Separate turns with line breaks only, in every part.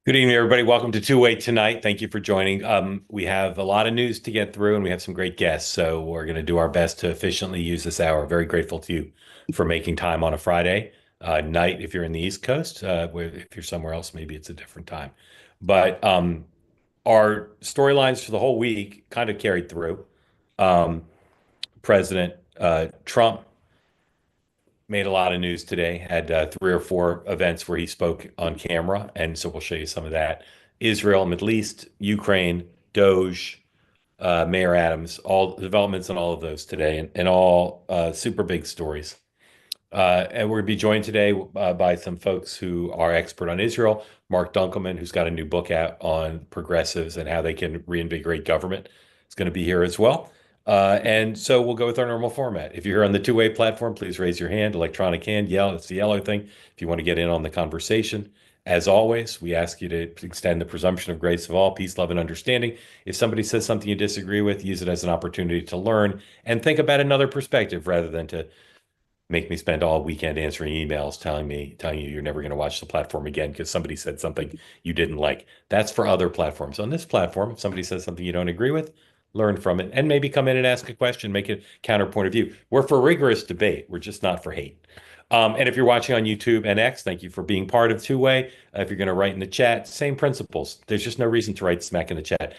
Good evening, everybody. Welcome to Two Way tonight. Thank you for joining. We have a lot of news to get through, and we have some great guests. So we're going to do our best to efficiently use this hour. Very grateful to you for making time on a Friday night. If you're in the East Coast, if you're somewhere else, maybe it's a different time. But our storylines for the whole week kind of carried through. Um, President Trump made a lot of news today, had three or four events where he spoke on camera. And so we'll show you some of that. Israel, Middle East, Ukraine, Doge, Mayor Adams, all developments on all of those today, and all super big stories. And we're going to be joined today by some folks who are expert on Israel. Mark Dunkelman, who's got a new book out on progressives and how they can reinvigorate government, is going to be here as well. And so we'll go with our normal format. If you're here on the two-way platform, please raise your hand, electronic hand, yell. It's the yellow thing. If you want to get in on the conversation, as always, we ask you to extend the presumption of grace of all, peace, love, and understanding. If somebody says something you disagree with, use it as an opportunity to learn and think about another perspective rather than to make me spend all weekend answering emails telling you you're never going to watch the platform again because somebody said something you didn't like. That's for other platforms. On this platform, if somebody says something you don't agree with, learn from it and maybe come in and ask a question, make a counterpoint of view. We're for rigorous debate. We're just not for hate. And if you're watching on YouTube and X, thank you for being part of Two Way. If you're going to write in the chat, same principles. There's just no reason to write smack in the chat.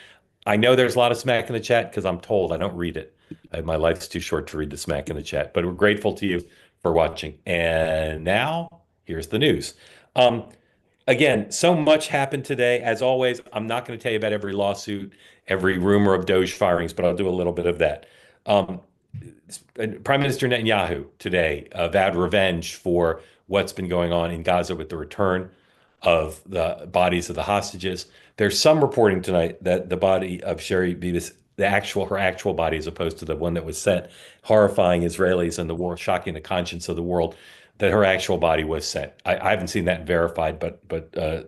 I know there's a lot of smack in the chat because I'm told I don't read it. My life's too short to read the smack in the chat, but we're grateful to you for watching. And now here's the news. Um, Again, so much happened today. As always, I'm not going to tell you about every lawsuit, every rumor of Doge firings, but I'll do a little bit of that. Um, Prime Minister Netanyahu today vowed revenge for what's been going on in Gaza with the return of the bodies of the hostages. There's some reporting tonight that the body of Sherry Beavis, her actual body, as opposed to the one that was sent, horrifying Israelis and the world, shocking the conscience of the world, that her actual body was sent. I haven't seen that verified, but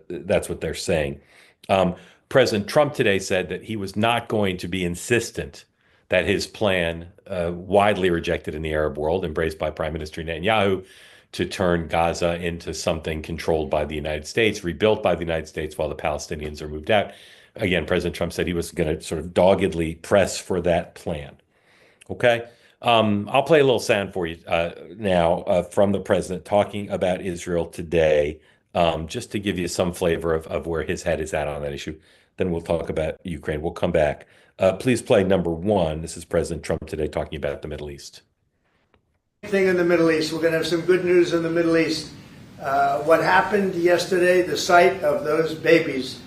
that's what they're saying. Um, President Trump today said that he was not going to be insistent that his plan, widely rejected in the Arab world, embraced by Prime Minister Netanyahu, to turn Gaza into something controlled by the United States, rebuilt by the United States while the Palestinians are moved out. Again, President Trump said he was going to sort of doggedly press for that plan. Okay. I'll play a little sound for you now from the president talking about Israel today, just to give you some flavor of where his head is at on that issue. Then we'll talk about Ukraine. We'll come back. Please play number one. This is President Trump today talking about the Middle East.
Thing in the Middle East. We're going to have some good news in the Middle East. What happened yesterday, the sight of those babies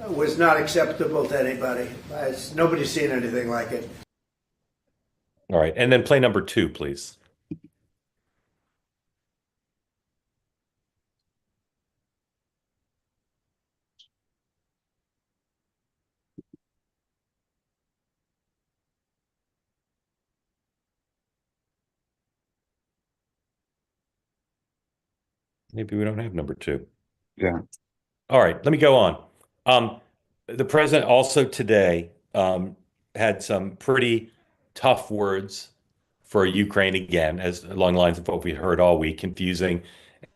was not acceptable to anybody. Nobody's seen anything like it.
All right. And then play number two, please. Maybe we don't have number two.
Yeah.
All right, let me go on. Um, the president also today had some pretty tough words for Ukraine again, as along the lines of what we heard all week, confusing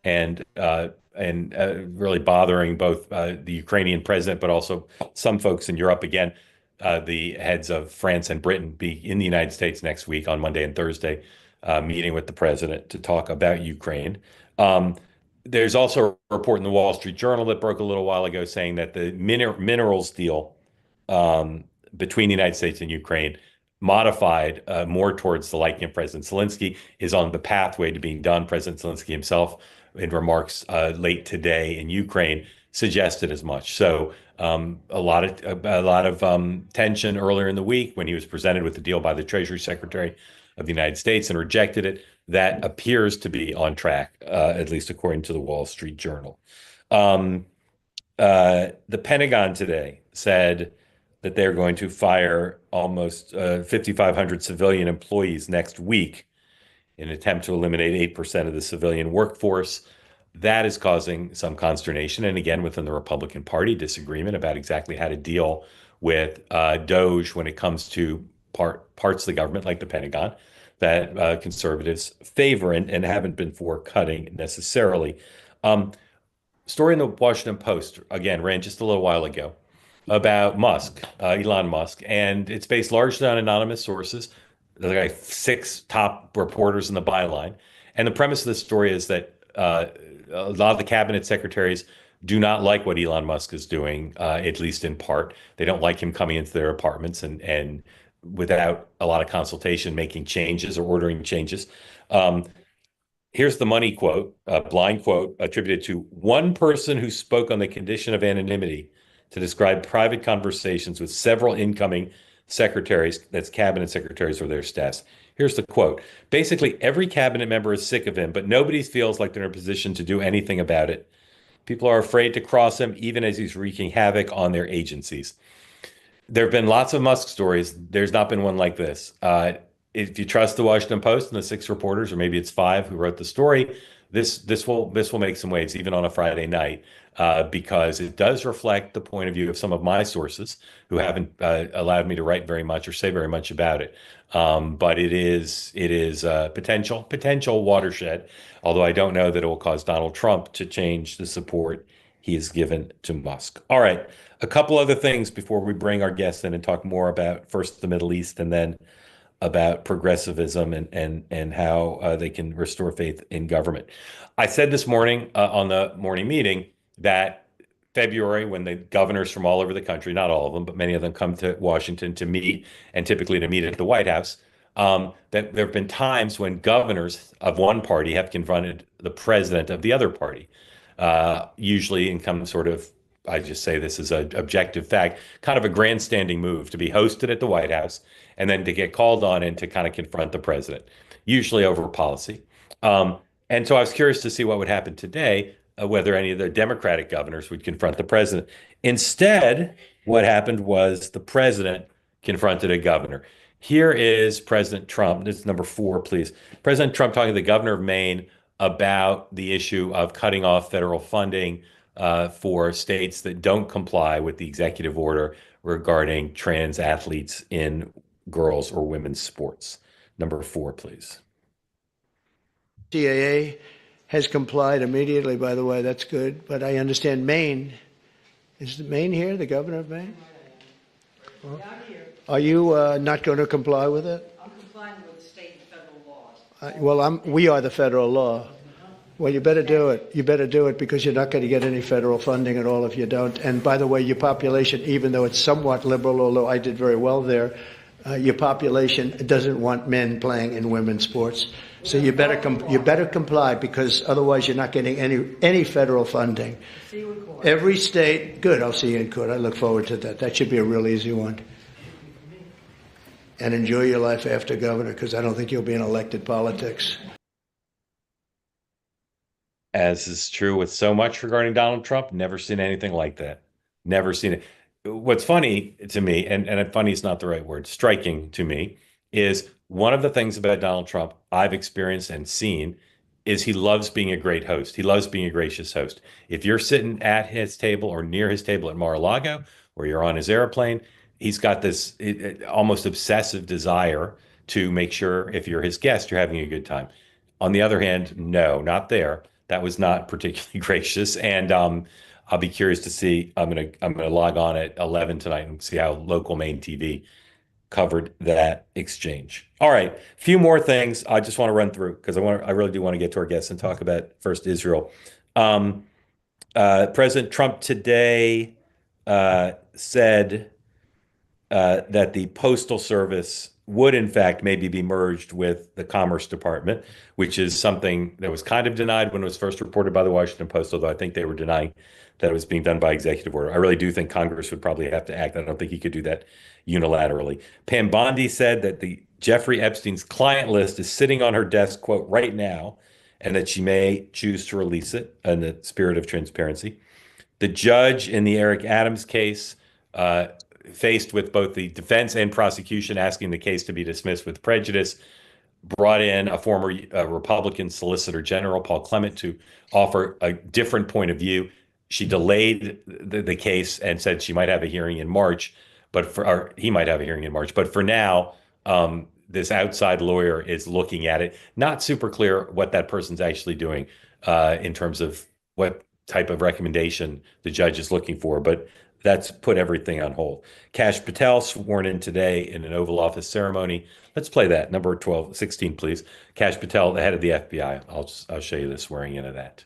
and really bothering both the Ukrainian president, but also some folks in Europe. Again, the heads of France and Britain be in the United States next week on Monday and Thursday, meeting with the president to talk about Ukraine. Um, there's also a report in the Wall Street Journal that broke a little while ago saying that the minerals deal um, between the United States and Ukraine, modified more towards the liking of President Zelensky, is on the pathway to being done. President Zelensky himself, in remarks late today in Ukraine, suggested as much. So a lot of tension earlier in the week when he was presented with the deal by the Treasury Secretary of the United States and rejected it. That appears to be on track, at least according to the Wall Street Journal. Um, the Pentagon today said that they're going to fire almost 5,500 civilian employees next week in an attempt to eliminate 8% of the civilian workforce. That is causing some consternation. And again, within the Republican Party, disagreement about exactly how to deal with Doge when it comes to parts of the government, like the Pentagon, that conservatives favor and haven't been for cutting necessarily. Um, story in the Washington Post, again, ran just a little while ago about Musk, Elon Musk, and it's based largely on anonymous sources. There's like six top reporters in the byline. And the premise of the story is that a lot of the cabinet secretaries do not like what Elon Musk is doing, at least in part. They don't like him coming into their apartments and without a lot of consultation, making changes or ordering changes. Um, Here's the money quote, a blind quote attributed to one person who spoke on the condition of anonymity to describe private conversations with several incoming secretaries, that's cabinet secretaries or their staffs. Here's the quote. Basically, every cabinet member is sick of him, but nobody feels like they're in a position to do anything about it. People are afraid to cross him, even as he's wreaking havoc on their agencies. There have been lots of Musk stories. There's not been one like this. If you trust the Washington Post and the six reporters, or maybe it's five who wrote the story, this will make some waves even on a Friday night because it does reflect the point of view of some of my sources who haven't allowed me to write very much or say very much about it. But it is a potential watershed. Although I don't know that it will cause Donald Trump to change the support he has given to Musk. All right, a couple other things before we bring our guests in and talk more about first the Middle East and then about progressivism and how they can restore faith in government. I said this morning on the morning meeting that February, when the governors from all over the country, not all of them, but many of them come to Washington to meet, and typically to meet at the White House, that there have been times when governors of one party have confronted the president of the other party, usually in some sort of, I just say this as an objective fact, kind of a grandstanding move to be hosted at the White House and then to get called on and to kind of confront the president, usually over policy. And so I was curious to see what would happen today, whether any of the Democratic governors would confront the president. Instead, what happened was the president confronted a governor. Here is President Trump. This is number four, please. President Trump talking to the governor of Maine about the issue of cutting off federal funding for states that don't comply with the executive order regarding trans athletes in girls or women's sports. Number four, please.
CAA has complied immediately, by the way. That's good. But I understand Maine. Is Maine here, the governor of Maine? Well, are you not going to comply with it?
I'm complying with state and federal laws.
We are the federal law. Well, you better do it. You better do it because you're not going to get any federal funding at all if you don't. And by the way, your population, even though it's somewhat liberal, although I did very well there, your population doesn't want men playing in women's sports. So you better comply because otherwise you're not getting any federal funding.
See you in court.
Every state, good. I'll see you in court. I look forward to that. That should be a real easy one. And enjoy your life after governor because I don't think you'll be in elected politics.
As is true with so much regarding Donald Trump, never seen anything like that. Never seen it. What's funny to me, and funny is not the right word, striking to me, is one of the things about Donald Trump I've experienced and seen is he loves being a great host. He loves being a gracious host. If you're sitting at his table or near his table at Mar-a-Lago, or you're on his airplane, he's got this almost obsessive desire to make sure if you're his guest, you're having a good time. On the other hand, no, not there. That was not particularly gracious, and I'll be curious to see. I'm gonna log on at 11 tonight and see how local Maine TV covered that exchange. All right, a few more things I just want to run through because I really do want to get to our guests and talk about first Israel. President Trump today said that the Postal Service would, in fact, maybe be merged with the Commerce Department, which is something that was kind of denied when it was first reported by the Washington Post, although I think they were denying that it was being done by executive order. I really do think Congress would probably have to act. I don't think he could do that unilaterally. Pam Bondi said that the Jeffrey Epstein's client list is sitting on her desk, quote, right now, and that she may choose to release it in the spirit of transparency. The judge in the Eric Adams case, faced with both the defense and prosecution asking the case to be dismissed with prejudice, brought in a former Republican Solicitor General, Paul Clement, to offer a different point of view. She delayed the case and said she might have a hearing in March, or he might have a hearing in March. But for now, this outside lawyer is looking at it. Not super clear what that person's actually doing in terms of what type of recommendation the judge is looking for, but that's put everything on hold. Kash Patel sworn in today in an Oval Office ceremony. Let's play that. Number 12, 16, please. Kash Patel, the head of the FBI. I'll show you the swearing in of that.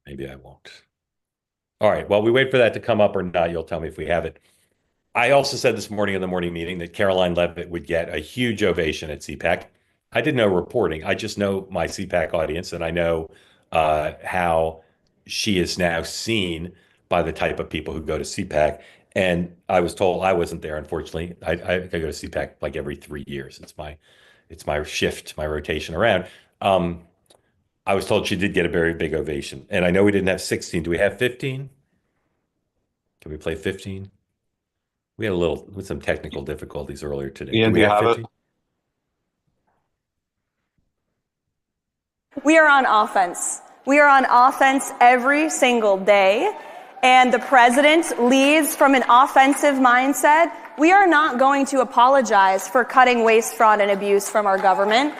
Maybe I won't. All right. While we wait for that to come up or not, you'll tell me if we have it. I also said this morning in the morning meeting that Caroline Leavitt would get a huge ovation at CPAC. I did no reporting. I just know my CPAC audience, and I know how she is now seen by the type of people who go to CPAC. And I was told I wasn't there, unfortunately. I go to CPAC like every 3 years. It's my shift, my rotation around. I was told she did get a very big ovation, and I know we didn't have 16. Do we have 15? Can we play 15? We had a little with some technical difficulties earlier today.
Ian, do you have it?
We are on offense. We are on offense every single day, and the president leads from an offensive mindset. We are not going to apologize for cutting waste, fraud, and abuse from our government.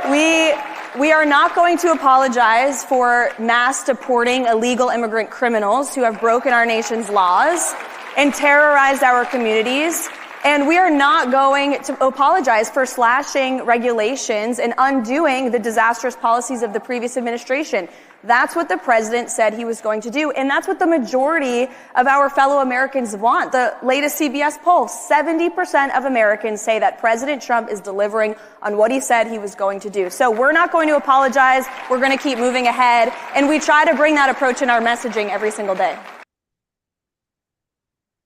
We are not going to apologize for mass deporting illegal immigrant criminals who have broken our nation's laws and terrorized our communities. And we are not going to apologize for slashing regulations and undoing the disastrous policies of the previous administration. That's what the president said he was going to do. And that's what the majority of our fellow Americans want. The latest CBS poll, 70% of Americans say that President Trump is delivering on what he said he was going to do. So we're not going to apologize. We're going to keep moving ahead. And we try to bring that approach in our messaging every single day.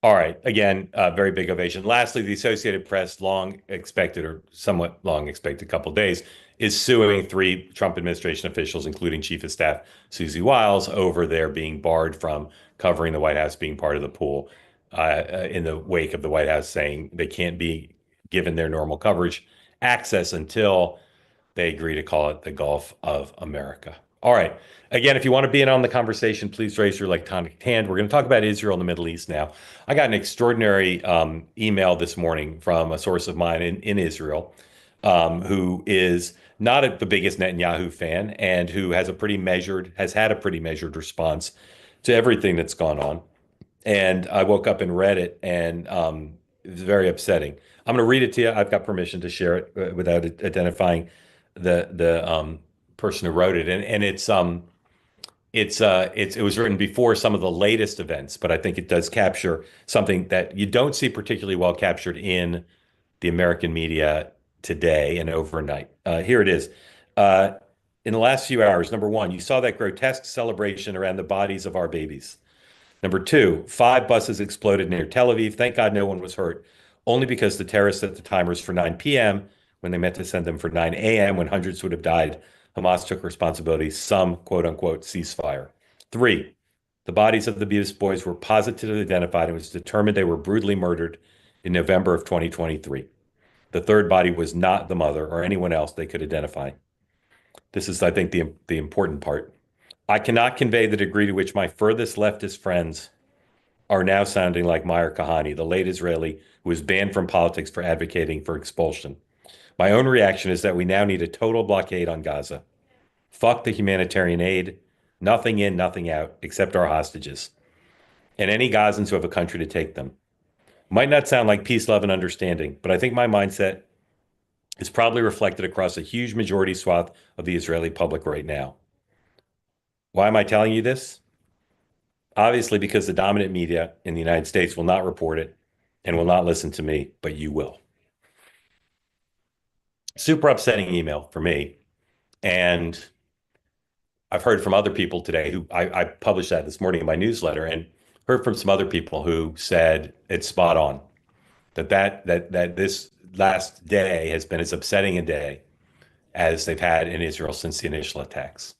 All right. Again, very big ovation. Lastly, the Associated Press, long expected or somewhat long expected couple of days, is suing 3 Trump administration officials, including Chief of Staff Susie Wiles, over their being barred from covering the White House, being part of the pool in the wake of the White House saying they can't be given their normal coverage access until they agree to call it the Gulf of America. All right. Again, if you want to be in on the conversation, please raise your electronic hand. We're going to talk about Israel and the Middle East now. I got an extraordinary email this morning from a source of mine in Israel who is not the biggest Netanyahu fan and who has had a pretty measured response to everything that's gone on. And I woke up and read it, and it was very upsetting. I'm going to read it to you. I've got permission to share it without identifying the person who wrote it, and it was written before some of the latest events, but I think it does capture something that you don't see particularly well captured in the American media today and overnight. Here it is. In the last few hours, number 1, you saw that grotesque celebration around the bodies of our babies. Number 2, 5 buses exploded near Tel Aviv. Thank God no one was hurt, only because the terrorists set the timers for 9 p.m. when they meant to send them for 9 a.m. when hundreds would have died. Hamas took responsibility, some quote-unquote ceasefire. 3, the bodies of the abused boys were positively identified and it was determined they were brutally murdered in November of 2023. The third body was not the mother or anyone else they could identify. This is, I think, the important part. I cannot convey the degree to which my furthest leftist friends are now sounding like Meir Kahane, the late Israeli who was banned from politics for advocating for expulsion. My own reaction is that we now need a total blockade on Gaza. Fuck the humanitarian aid, nothing in, nothing out, except our hostages, and any Gazans who have a country to take them. Might not sound like peace, love, and understanding, but I think my mindset is probably reflected across a huge majority swath of the Israeli public right now. Why am I telling you this? Obviously, because the dominant media in the United States will not report it and will not listen to me, but you will. Super upsetting email for me. And I've heard from other people today who I published that this morning in my newsletter, and heard from some other people who said it's spot on. That this last day has been as upsetting a day as they've had in Israel since the initial attacks.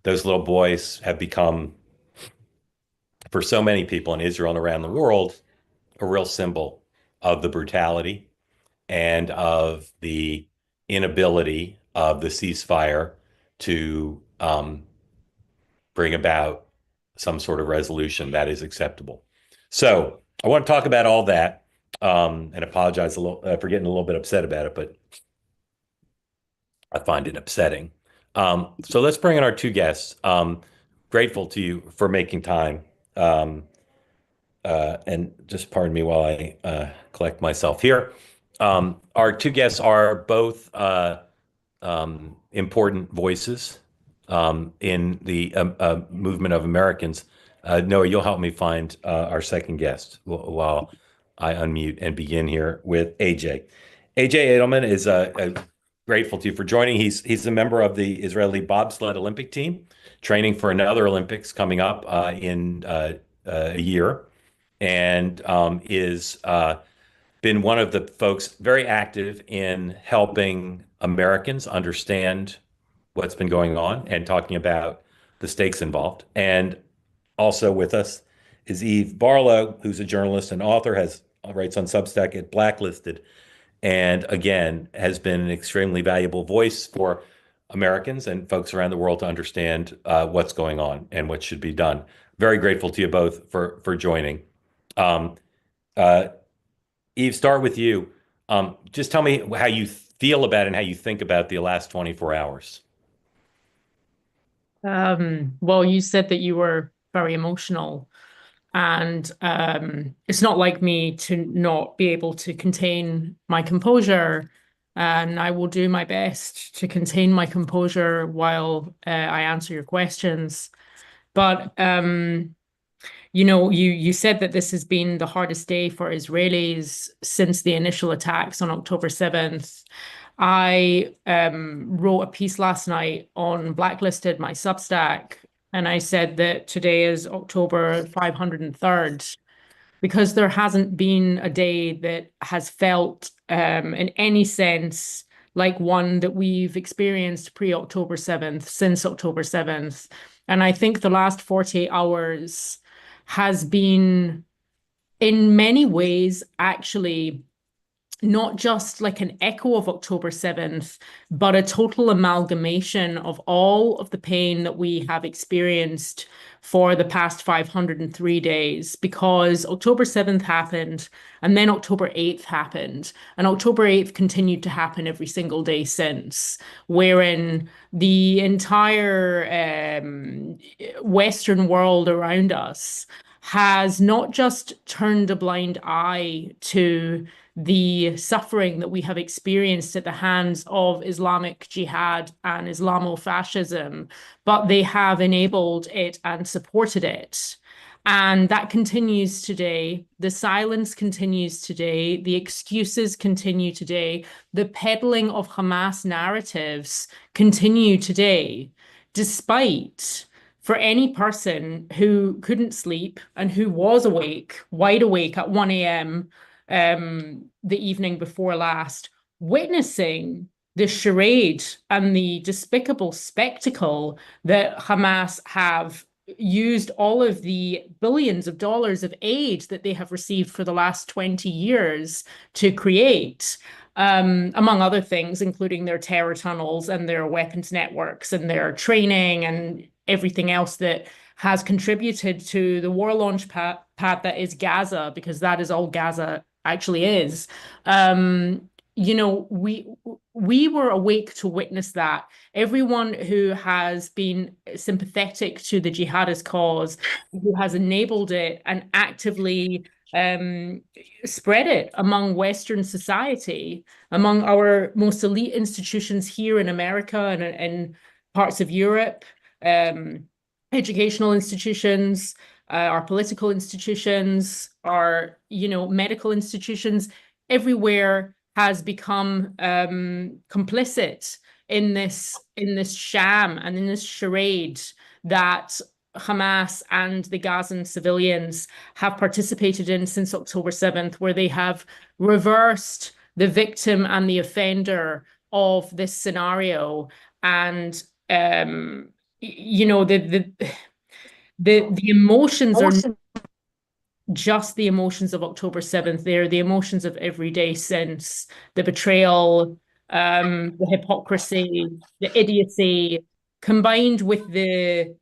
Those little boys have become, for so many people in Israel and around the world, a real symbol of the brutality and of the inability of the ceasefire to bring about some sort of resolution that is acceptable. So I want to talk about all that and apologize a little for getting a little bit upset about it, but find it upsetting. So let's bring in our two guests. Grateful to you for making time. Um, and just pardon me while I collect myself here. Our two guests are both important voices in the movement of Americans. Noah, you'll help me find our second guest while I unmute and begin here with AJ. AJ Edelman is grateful to you for joining. He's a member of the Israeli bobsled Olympic team, training for another Olympics coming up in a year, and is been one of the folks very active in helping Americans understand what's been going on and talking about the stakes involved. And also with us is Eve Barlow, who's a journalist and author, has writes on Substack at Blacklisted, and again has been an extremely valuable voice for Americans and folks around the world to understand what's going on and what should be done. Very grateful to you both for joining. Um, uh, Eve, start with you. Just tell me how you feel about it and how you think about the last 24 hours.
Well, you said that you were very emotional, and it's not like me to not be able to contain my composure, and I will do my best to contain my composure while I answer your questions. But you said that this has been the hardest day for Israelis since the initial attacks on October 7th. I wrote a piece last night on Blacklisted, my Substack, and I said that today is October 503rd because there hasn't been a day that has felt in any sense like one that we've experienced pre-October 7th, since October 7th. And I think the last 48 hours has been, in many ways, actually not just like an echo of October 7th, but a total amalgamation of all of the pain that we have experienced for the past 503 days, because October 7th happened, and then October 8th happened, and October 8th continued to happen every single day since, wherein the entire Western world around us has not just turned a blind eye to the suffering that we have experienced at the hands of Islamic Jihad and Islamofascism, but they have enabled it and supported it. And that continues today. The silence continues today. The excuses continue today. The peddling of Hamas narratives continue today, despite, for any person who couldn't sleep and who was awake, wide awake at 1 a.m., the evening before last, witnessing the charade and the despicable spectacle that Hamas have used all of the billions of dollars of aid that they have received for the last 20 years to create, among other things, including their terror tunnels and their weapons networks and their training and everything else that has contributed to the war launch pad that is Gaza, because that is all Gaza actually is. We were awake to witness that. Everyone who has been sympathetic to the jihadist cause, who has enabled it and actively spread it among Western society, among our most elite institutions here in America and parts of Europe, educational institutions, our political institutions, our medical institutions, everywhere has become complicit in this sham and in this charade that Hamas and the Gazan civilians have participated in since October 7th, where they have reversed the victim and the offender of this scenario. And the emotions are just the emotions of October 7th. They're the emotions of every day since: the betrayal, the hypocrisy, the idiocy, combined with the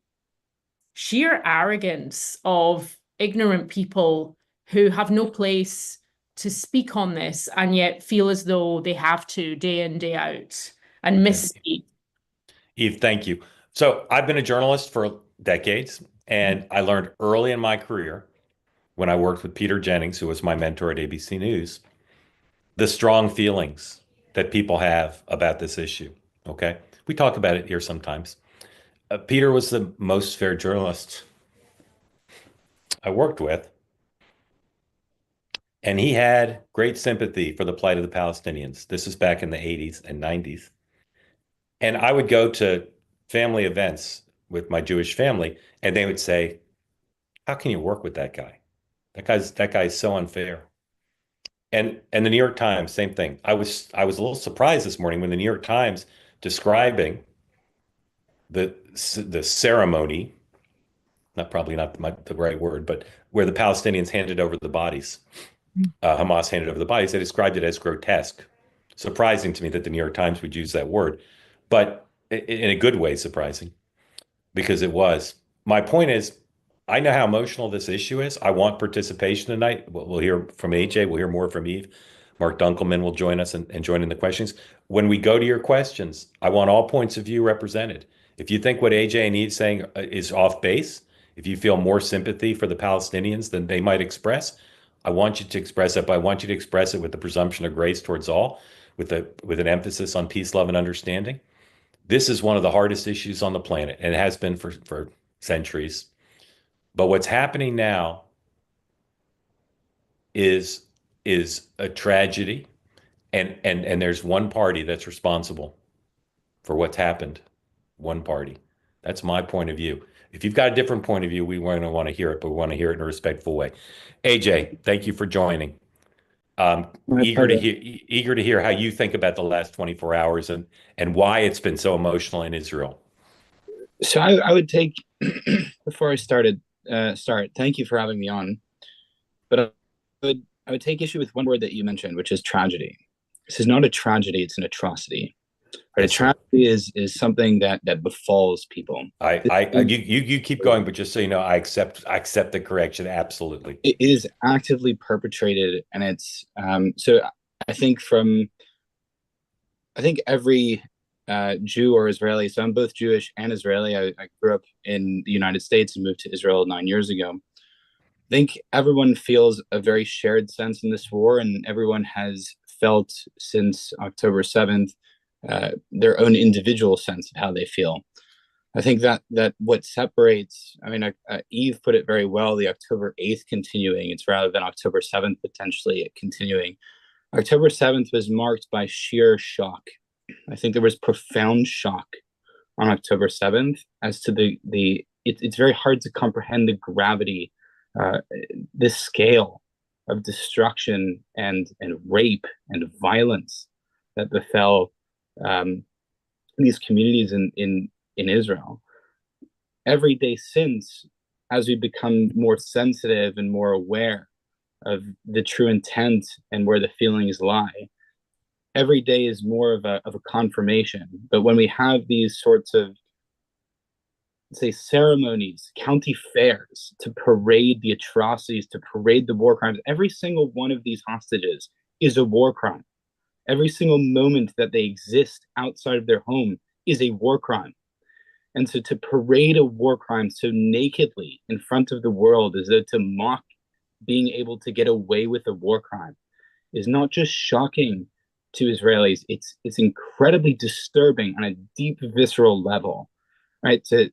sheer arrogance of ignorant people who have no place to speak on this and yet feel as though they have to day in, day out. and misspeak.
Eve, thank you. So I've been a journalist for decades, and I learned early in my career when I worked with Peter Jennings, who was my mentor at ABC News, the strong feelings that people have about this issue. Okay. We talk about it here sometimes. Peter was the most fair journalist I worked with, and he had great sympathy for the plight of the Palestinians. This is back in the 80s and 90s. And I would go to family events with my Jewish family, and they would say, "How can you work with that guy? That guy's so unfair." And the New York Times, same thing. I was a little surprised this morning when the New York Times describing the ceremony, probably not the right word, but where the Palestinians handed over the bodies, Hamas handed over the bodies, they described it as grotesque. Surprising to me that the New York Times would use that word, but in a good way, surprising, because it was. My point is, I know how emotional this issue is. I want participation tonight. We'll hear from AJ. We'll hear more from Eve. Mark Dunkelman will join us and join in the questions. When we go to your questions, I want all points of view represented. If you think what AJ and Eve is saying is off base, if you feel more sympathy for the Palestinians than they might express, I want you to express it, but I want you to express it with the presumption of grace towards all, with an emphasis on peace, love, and understanding. This is one of the hardest issues on the planet, and it has been for centuries. But what's happening now is a tragedy, and there's one party that's responsible for what's happened. One party. That's my point of view. If you've got a different point of view, we want to hear it, but we want to hear it in a respectful way. AJ, thank you for joining. Eager to hear how you think about the last 24 hours and why it's been so emotional in Israel.
So I would take before I start. Thank you for having me on, but I would take issue with one word that you mentioned, which is tragedy. This is not a tragedy; it's an atrocity. Right? A tragedy is something that befalls people.
You keep going, but just so you know, I accept the correction. Absolutely,
it is actively perpetrated, and it's so. I think every Jew or Israeli. So I'm both Jewish and Israeli. I grew up in the United States and moved to Israel 9 years ago. I think everyone feels a very shared sense in this war, and everyone has felt since October 7th their own individual sense of how they feel. I think that what separates, I mean, Eve put it very well, the October 8th continuing, it's rather than October 7th potentially continuing. October 7th was marked by sheer shock. I think there was profound shock on October 7th as to it's very hard to comprehend the gravity, the scale of destruction and rape and violence that befell these communities in Israel. Every day since, as we become more sensitive and more aware of the true intent and where the feelings lie, every day is more of a confirmation. But when we have these sorts of, say, ceremonies, county fairs to parade the atrocities, to parade the war crimes, every single one of these hostages is a war crime. Every single moment that they exist outside of their home is a war crime. And so to parade a war crime so nakedly in front of the world, as though to mock being able to get away with a war crime, is not just shocking to Israelis, it's incredibly disturbing on a deep visceral level, right? To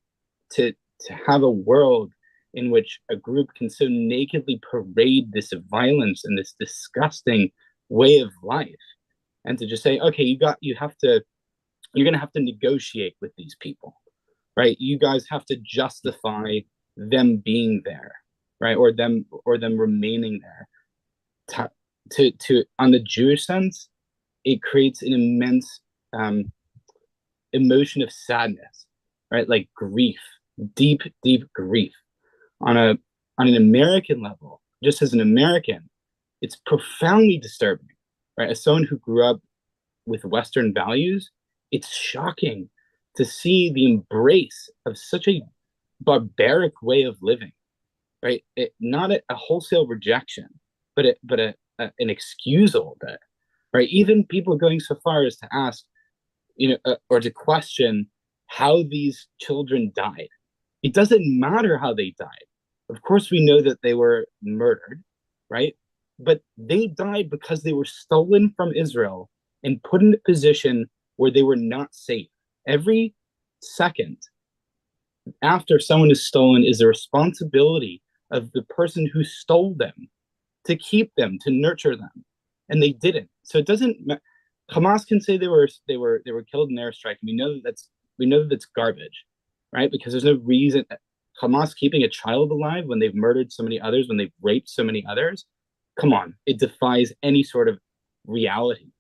have a world in which a group can so nakedly parade this violence and this disgusting way of life, and to just say, okay, you're going to have to negotiate with these people, right? You guys have to justify them being there, right? Or them remaining there. To on the Jewish sense, it creates an immense emotion of sadness, right? Like grief, deep grief. On an American level, just as an American, it's profoundly disturbing, right? As someone who grew up with Western values, it's shocking to see the embrace of such a barbaric way of living, right? Not a wholesale rejection, but an excusal of it, right? Even people going so far as to ask, or to question how these children died. It doesn't matter how they died. Of course, we know that they were murdered, right? But they died because they were stolen from Israel and put in a position where they were not safe. Every second after someone is stolen is the responsibility of the person who stole them to keep them, to nurture them, and they didn't. So it doesn't. Hamas can say they were killed in an airstrike. We know that's garbage, right? Because there's no reason Hamas keeping a child alive when they've murdered so many others, when they've raped so many others. Come on, it defies any sort of reality.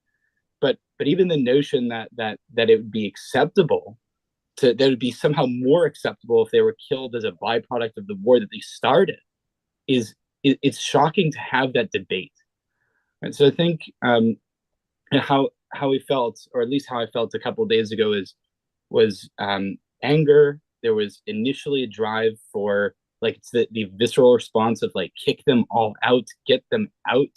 But even the notion that it would be acceptable that it would be somehow more acceptable if they were killed as a byproduct of the war that they started it's shocking to have that debate. And so I think how we felt, or at least how I felt a couple of days ago, was anger. There was initially a drive for, like, it's the visceral response of, like, kick them all out, get them out.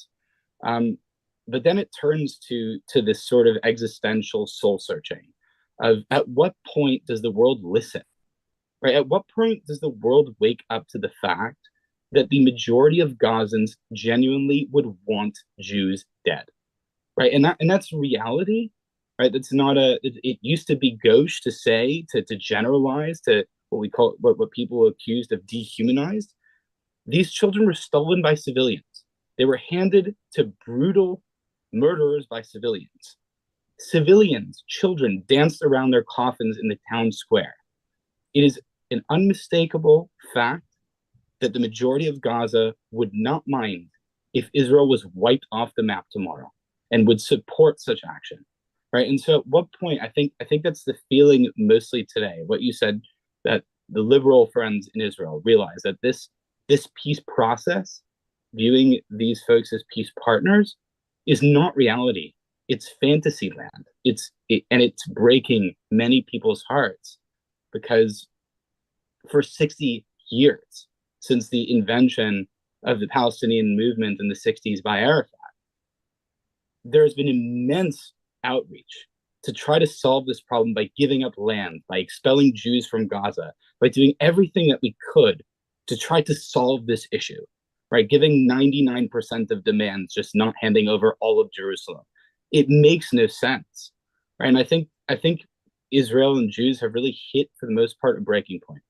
But then it turns to this sort of existential soul searching of, at what point does the world listen? Right? At what point does the world wake up to the fact that the majority of Gazans genuinely would want Jews dead? Right? And that's reality. Right? That's not it used to be gauche to say, to generalize, to what people accused of dehumanized. These children were stolen by civilians. They were handed to brutal murderers by civilians. Civilians, children, danced around their coffins in the town square. It is an unmistakable fact that the majority of Gaza would not mind if Israel was wiped off the map tomorrow, and would support such action. Right? And so at what point, I think that's the feeling mostly today, what you said, that the liberal friends in Israel realize that this peace process, viewing these folks as peace partners, is not reality. It's fantasy land. And it's breaking many people's hearts, because for 60 years, since the invention of the Palestinian movement in the 60s by Arafat, there has been immense outreach to try to solve this problem by giving up land, by expelling Jews from Gaza, by doing everything that we could to try to solve this issue, right? Giving 99% of demands, just not handing over all of Jerusalem. It makes no sense, right? And I think Israel and Jews have really hit, for the most part, a breaking point.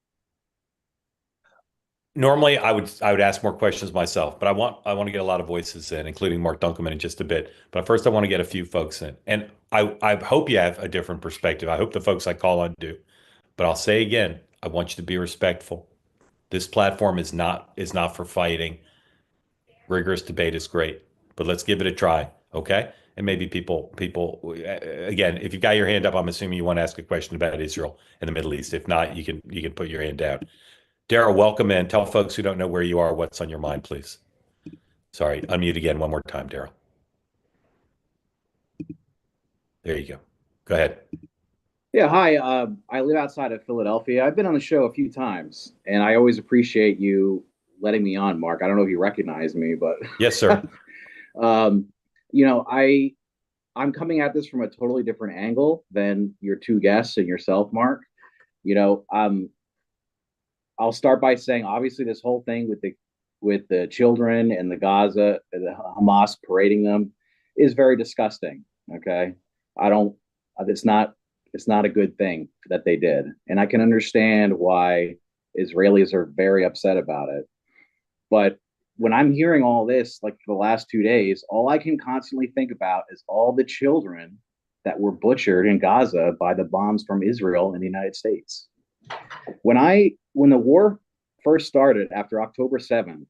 Normally, I would ask more questions myself, but I want to get a lot of voices in, including Mark Dunkelman in just a bit. But first, I want to get a few folks in, and I hope you have a different perspective. I hope the folks I call on do. But I'll say again, I want you to be respectful. This platform is not for fighting. Rigorous debate is great, but let's give it a try, okay? And maybe people again, if you've got your hand up, I'm assuming you want to ask a question about Israel and the Middle East. If not, you can put your hand down. Daryl, welcome in. Tell folks who don't know where you are what's on your mind, please. Sorry, unmute again one more time, Daryl. There you go. Go ahead.
Yeah, hi. I live outside of Philadelphia. I've been on the show a few times, and I always appreciate you letting me on, Mark. I don't know if you recognize me, but
yes, sir.
I'm coming at this from a totally different angle than your two guests and yourself, Mark. I'll start by saying, obviously, this whole thing with the children and the Gaza, the Hamas parading them, is very disgusting. Okay, it's not a good thing that they did, and I can understand why Israelis are very upset about it. But when I'm hearing all this, like for the last 2 days, all I can constantly think about is all the children that were butchered in Gaza by the bombs from Israel and the United States. When the war first started after October 7th,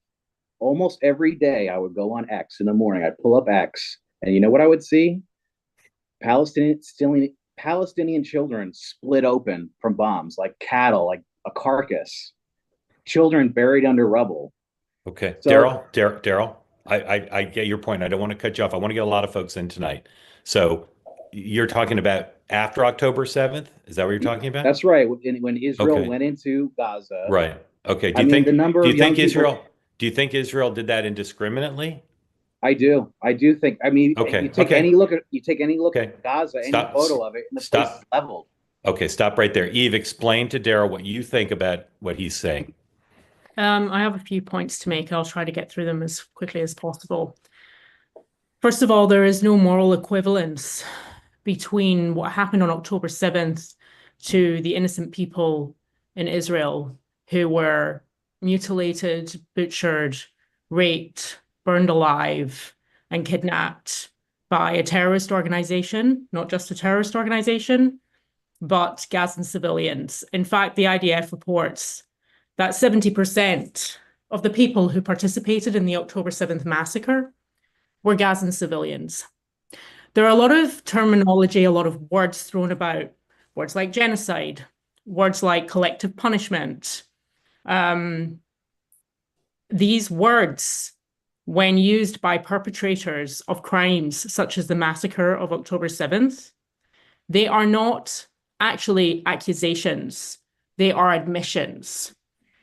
almost every day I would go on X in the morning. I'd pull up X, and you know what I would see? Palestinian children split open from bombs, like cattle, like a carcass. Children buried under rubble.
Okay,
So,
Daryl, I get your point. I don't want to cut you off. I want to get a lot of folks in tonight. So you're talking about after October 7th? Is that what you're talking about?
That's right. When Israel went into Gaza.
Right. Okay.
The number of young people.
Do you think Israel did that indiscriminately?
I do. I do think. I mean,
Okay. Okay.
you take any look
Okay.
at Gaza, any
Stop.
photo of it, and the place is
Stop.
leveled.
Okay. Stop right there. Eve, explain to Daryl what you think about what he's saying.
I have a few points to make. I'll try to get through them as quickly as possible. First of all, there is no moral equivalence between what happened on October 7th to the innocent people in Israel who were mutilated, butchered, raped, burned alive, and kidnapped by a terrorist organization, not just a terrorist organization, but Gazan civilians. In fact, the IDF reports that 70% of the people who participated in the October 7th massacre were Gazan civilians. There are a lot of terminology, a lot of words thrown about, words like genocide, words like collective punishment. These words, when used by perpetrators of crimes such as the massacre of October 7th, they are not actually accusations. They are admissions.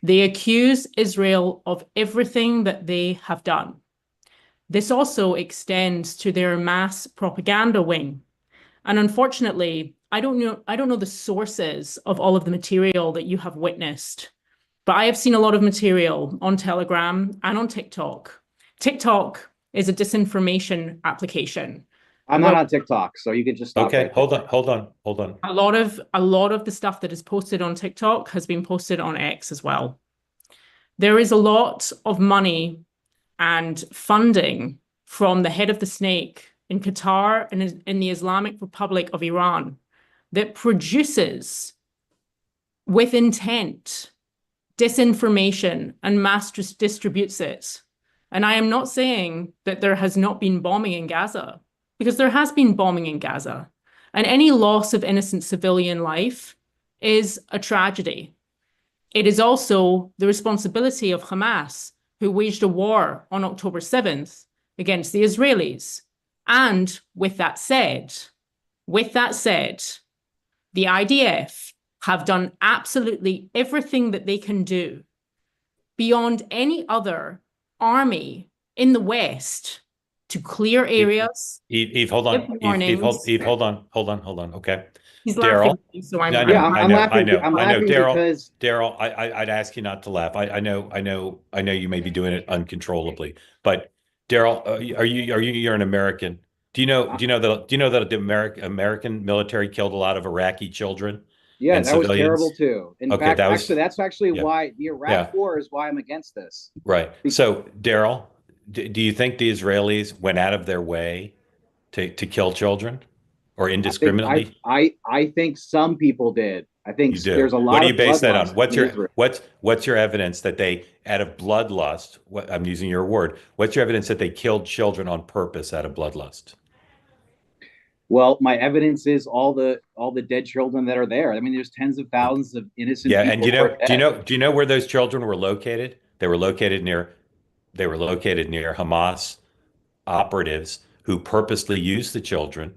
They accuse Israel of everything that they have done. This also extends to their mass propaganda wing. And unfortunately, I don't know the sources of all of the material that you have witnessed, but I have seen a lot of material on Telegram and on TikTok. TikTok is a disinformation application.
I'm not on TikTok, so you can just stop.
Okay,
right
hold
there.
on, hold on, hold on.
A lot of the stuff that is posted on TikTok has been posted on X as well. There is a lot of money and funding from the head of the snake in Qatar and in the Islamic Republic of Iran that produces, with intent, disinformation and mass distributes it. And I am not saying that there has not been bombing in Gaza, because there has been bombing in Gaza. And any loss of innocent civilian life is a tragedy. It is also the responsibility of Hamas, who waged a war on October 7th against the Israelis. And with that said, the IDF have done absolutely everything that they can do beyond any other army in the West to clear areas.
Eve, hold on. Eve, hold on. Okay.
He's
Daryl.
laughing, so I'm
Yeah, I'm laughing. I'm laughing because
Daryl, I'd ask you not to laugh. I know you may be doing it uncontrollably, but Daryl, you're an American. Do you know that the American military killed a lot of Iraqi children
yeah,
and
that was
civilians?
terrible too. In
Okay,
fact,
that was
actually, that's actually
yeah.
why the Iraq
Yeah.
War is why I'm against this.
Right. So, Daryl, do you think the Israelis went out of their way to kill children or indiscriminately?
I think some people did. I think
You do.
there's a lot
What do
of
you base that on?
bloodlust
What's your evidence that they, out of bloodlust, I'm using your word, what's your evidence that they killed children on purpose out of bloodlust?
Well, my evidence is all the dead children that are there. I mean, there's tens of thousands of innocent
Yeah,
people.
and do you know where those children were located? They were located near Hamas operatives who purposely used the children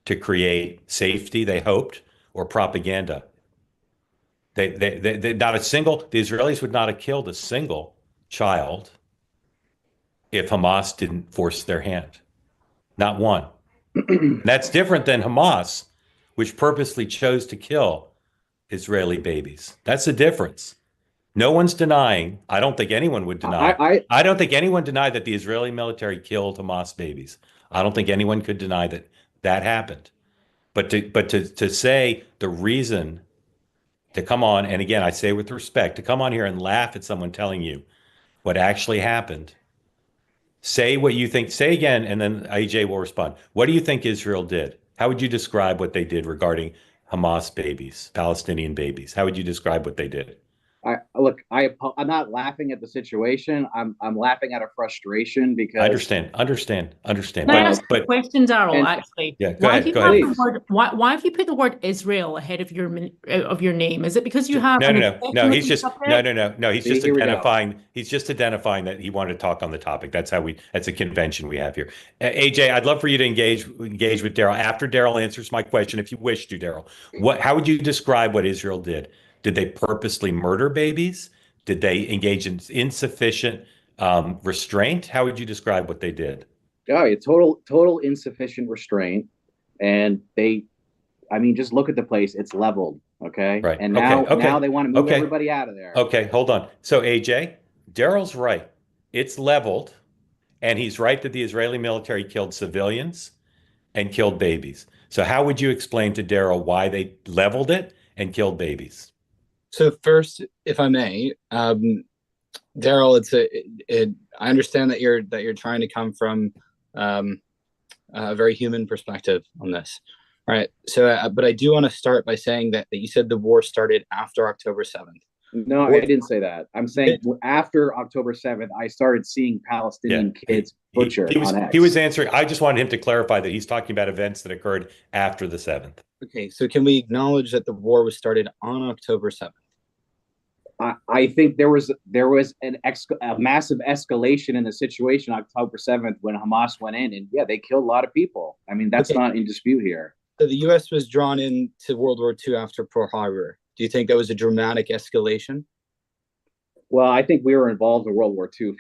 to create safety, they hoped, or propaganda. The Israelis would not have killed a single child if Hamas didn't force their hand. Not one. That's different than Hamas, which purposely chose to kill Israeli babies. That's the difference. No one's denying. I don't think anyone would deny. I don't think anyone denied that the Israeli military killed Hamas babies. I don't think anyone could deny that that happened. But to say the reason to come on, and again, I say with respect, to come on here and laugh at someone telling you what actually happened. Say what you think. Say again, and then AJ will respond. What do you think Israel did? How would you describe what they did regarding Hamas babies, Palestinian babies? How would you describe what they did?
I'm not laughing at the situation. I'm laughing at a frustration because
I understand.
Can I ask a question, Daryl, actually?
Yeah, go ahead.
Why have you put the word Israel ahead of your name? Is it because you have
no. He's just no. He's just identifying. He's just identifying that he wanted to talk on the topic. That's a convention we have here. AJ, I'd love for you to engage with Daryl after Daryl answers my question, if you wish to, Daryl. How would you describe what Israel did? Did they purposely murder babies? Did they engage in insufficient restraint? How would you describe what they did?
Oh, yeah, total insufficient restraint, and I mean, just look at the place; it's leveled, okay.
Right.
And
Okay.
now
Okay.
they want to move
Okay.
everybody out of there.
Okay. Hold on. So AJ, Daryl's right. It's leveled, and he's right that the Israeli military killed civilians and killed babies. So how would you explain to Daryl why they leveled it and killed babies?
So first, if I may, Daryl, I understand that you're trying to come from um, a very human perspective on this. All right. So, but I do want to start by saying that you said the war started after October 7th.
No, I didn't say that. I'm saying after October 7th, I started seeing
Yeah.
Palestinian kids
He,
butchered
he was
on
he was
X.
answering. I just wanted him to clarify that he's talking about events that occurred after the 7th.
Okay. So can we acknowledge that the war was started on October 7th?
I think there was a massive escalation in the situation on October 7th when Hamas went in, and yeah, they killed a lot of people. I mean, that's not in dispute here.
So the U.S. was drawn into World War II after Pearl Harbor. Do you think that was a dramatic escalation?
Well, I think we were involved in World War II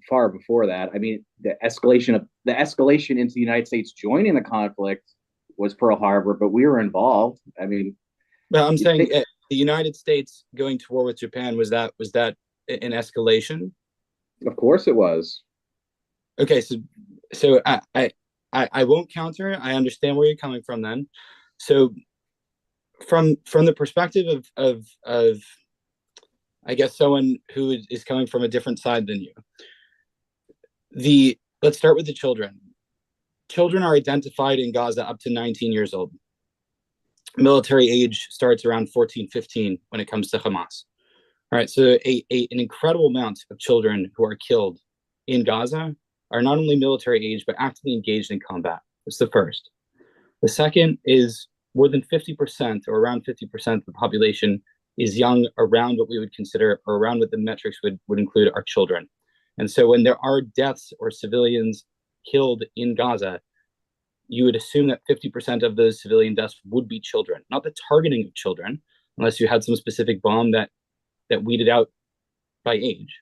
far before that. I mean, the escalation into the United States joining the conflict was Pearl Harbor, but we were involved. I mean,
But I'm saying the United States going to war with Japan, was that an escalation?
Of course it was.
Okay, so I won't counter. I understand where you're coming from then. So from the perspective of I guess someone who is coming from a different side than you. Let's start with the children. Children are identified in Gaza up to 19 years old. Military age starts around 14, 15 when it comes to Hamas. All right, so an incredible amount of children who are killed in Gaza are not only military age, but actively engaged in combat. That's the first. The second is more than 50% or around 50% of the population is young, around what we would consider, or around what the metrics would include, our children. And so when there are deaths or civilians killed in Gaza, you would assume that 50% of those civilian deaths would be children, not the targeting of children, unless you had some specific bomb that weeded out by age.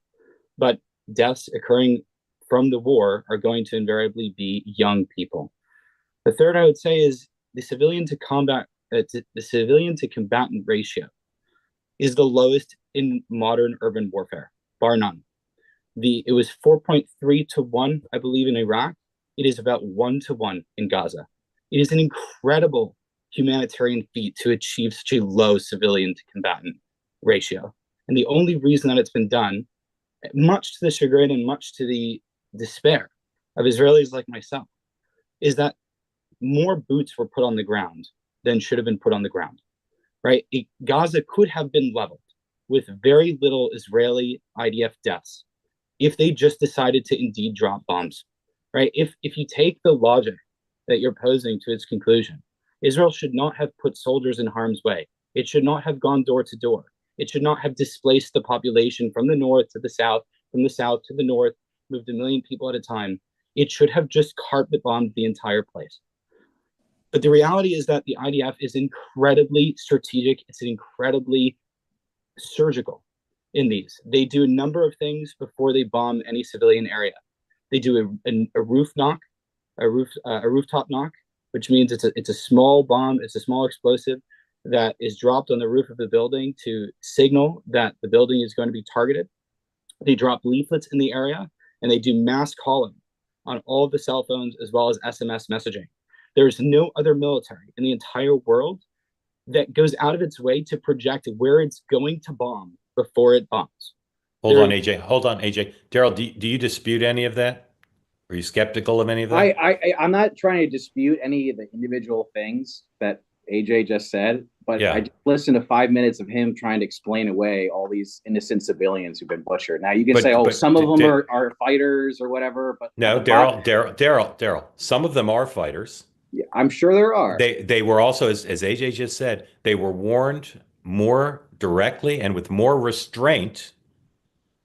But deaths occurring from the war are going to invariably be young people. The third I would say is the civilian to combatant ratio is the lowest in modern urban warfare, bar none. It was 4.3 to 1, I believe, in Iraq. It is about 1 to 1 in Gaza. It is an incredible humanitarian feat to achieve such a low civilian to combatant ratio. And the only reason that it's been done, much to the chagrin and much to the despair of Israelis like myself, is that more boots were put on the ground than should have been put on the ground. Right? Gaza could have been leveled with very little Israeli IDF deaths if they just decided to indeed drop bombs. Right? If you take the logic that you're posing to its conclusion, Israel should not have put soldiers in harm's way. It should not have gone door to door. It should not have displaced the population from the north to the south, from the south to the north, moved 1 million people at a time. It should have just carpet bombed the entire place. But the reality is that the IDF is incredibly strategic. It's incredibly surgical in these. They do a number of things before they bomb any civilian area. They do a roof knock, a rooftop knock, which means it's a small bomb, it's a small explosive that is dropped on the roof of the building to signal that the building is going to be targeted. They drop leaflets in the area, and they do mass calling on all of the cell phones as well as SMS messaging. There is no other military in the entire world that goes out of its way to project where it's going to bomb before it bombs.
Hold on, AJ. Daryl, do you dispute any of that? Are you skeptical of any of that?
I'm not trying to dispute any of the individual things that AJ just said, but
Yeah.
I just listened to 5 minutes of him trying to explain away all these innocent civilians who've been butchered. Now you can say, oh, some of them are fighters or whatever, but
no, Daryl. Some of them are fighters.
Yeah, I'm sure there are.
They were also, as AJ just said, they were warned more directly and with more restraint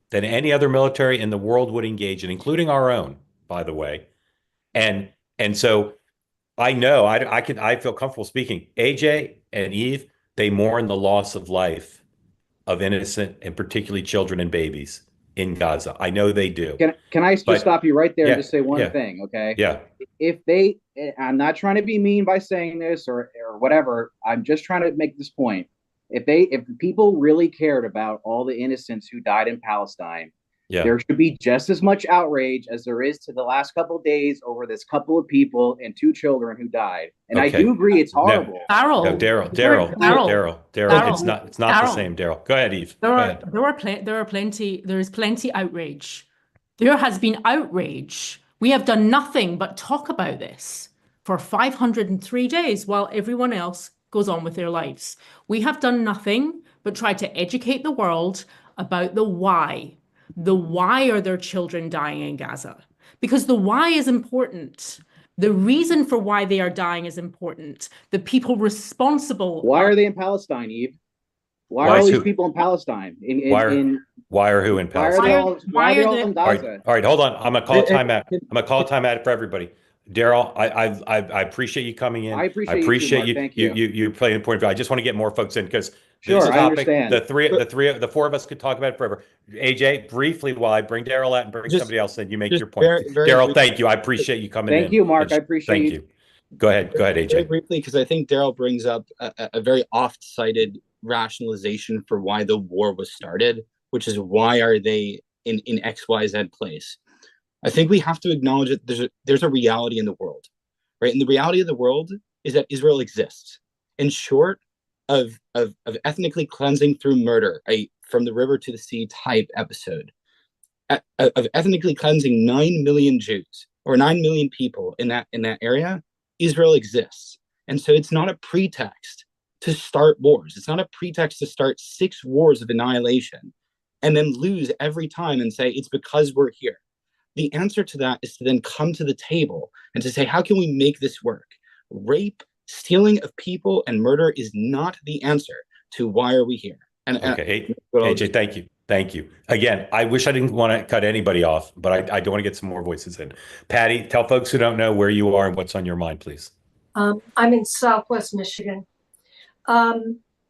than any other military in the world would engage in, including our own, by the way. And so I know I feel comfortable speaking. AJ and Eve, they mourn the loss of life of innocent and particularly children and babies. in Gaza. I know they do.
Can I just
But
stop you right there and
yeah,
just say one
yeah,
thing, okay?
yeah.
If they, I'm not trying to be mean by saying this or whatever. I'm just trying to make this point. If people really cared about all the innocents who died in Palestine,
Yeah.
there should be just as much outrage as there is to the last couple of days over this couple of people and 2 children who died. And I do agree it's horrible.
No, Daryl, it's not the same, Daryl. Go ahead, Eve.
There is plenty outrage. There has been outrage. We have done nothing but talk about this for 503 days while everyone else goes on with their lives. We have done nothing but try to educate the world about the why. The why are their children dying in Gaza? Because the why is important. The reason for why they are dying is important. The people responsible.
Why are they in Palestine, Eve? Why are all these people in Palestine?
Why are who in Palestine?
Why are they all in Gaza?
All right, hold on. I'm gonna call a timeout. I'm gonna call a timeout for everybody. Daryl, I appreciate you coming in.
I appreciate you. Thank you.
You play an important role. I just want to get more folks in because
sure,
this is a topic
the
four of us could talk about it forever. AJ, briefly, while I bring Daryl out and bring somebody else in, you make your point. Daryl, thank you. I appreciate you coming in.
Thank you, Mark. I appreciate
you. Go ahead, AJ.
Very briefly, because I think Daryl brings up a very oft-cited rationalization for why the war was started, which is why are they in XYZ place. I think we have to acknowledge that there's a reality in the world, right? And the reality of the world is that Israel exists. And short of ethnically cleansing through murder, from the river to the sea type episode, of ethnically cleansing 9 million Jews or 9 million people in that area, Israel exists. And so it's not a pretext to start wars. It's not a pretext to start 6 wars of annihilation and then lose every time and say it's because we're here. The answer to that is to then come to the table and to say, how can we make this work? Rape, stealing of people, and murder is not the answer to why are we here.
Okay, AJ, thank you. Thank you. Again, I wish I didn't want to cut anybody off, but I do want to get some more voices in. Patty, tell folks who don't know where you are and what's on your mind, please.
I'm in Southwest Michigan. I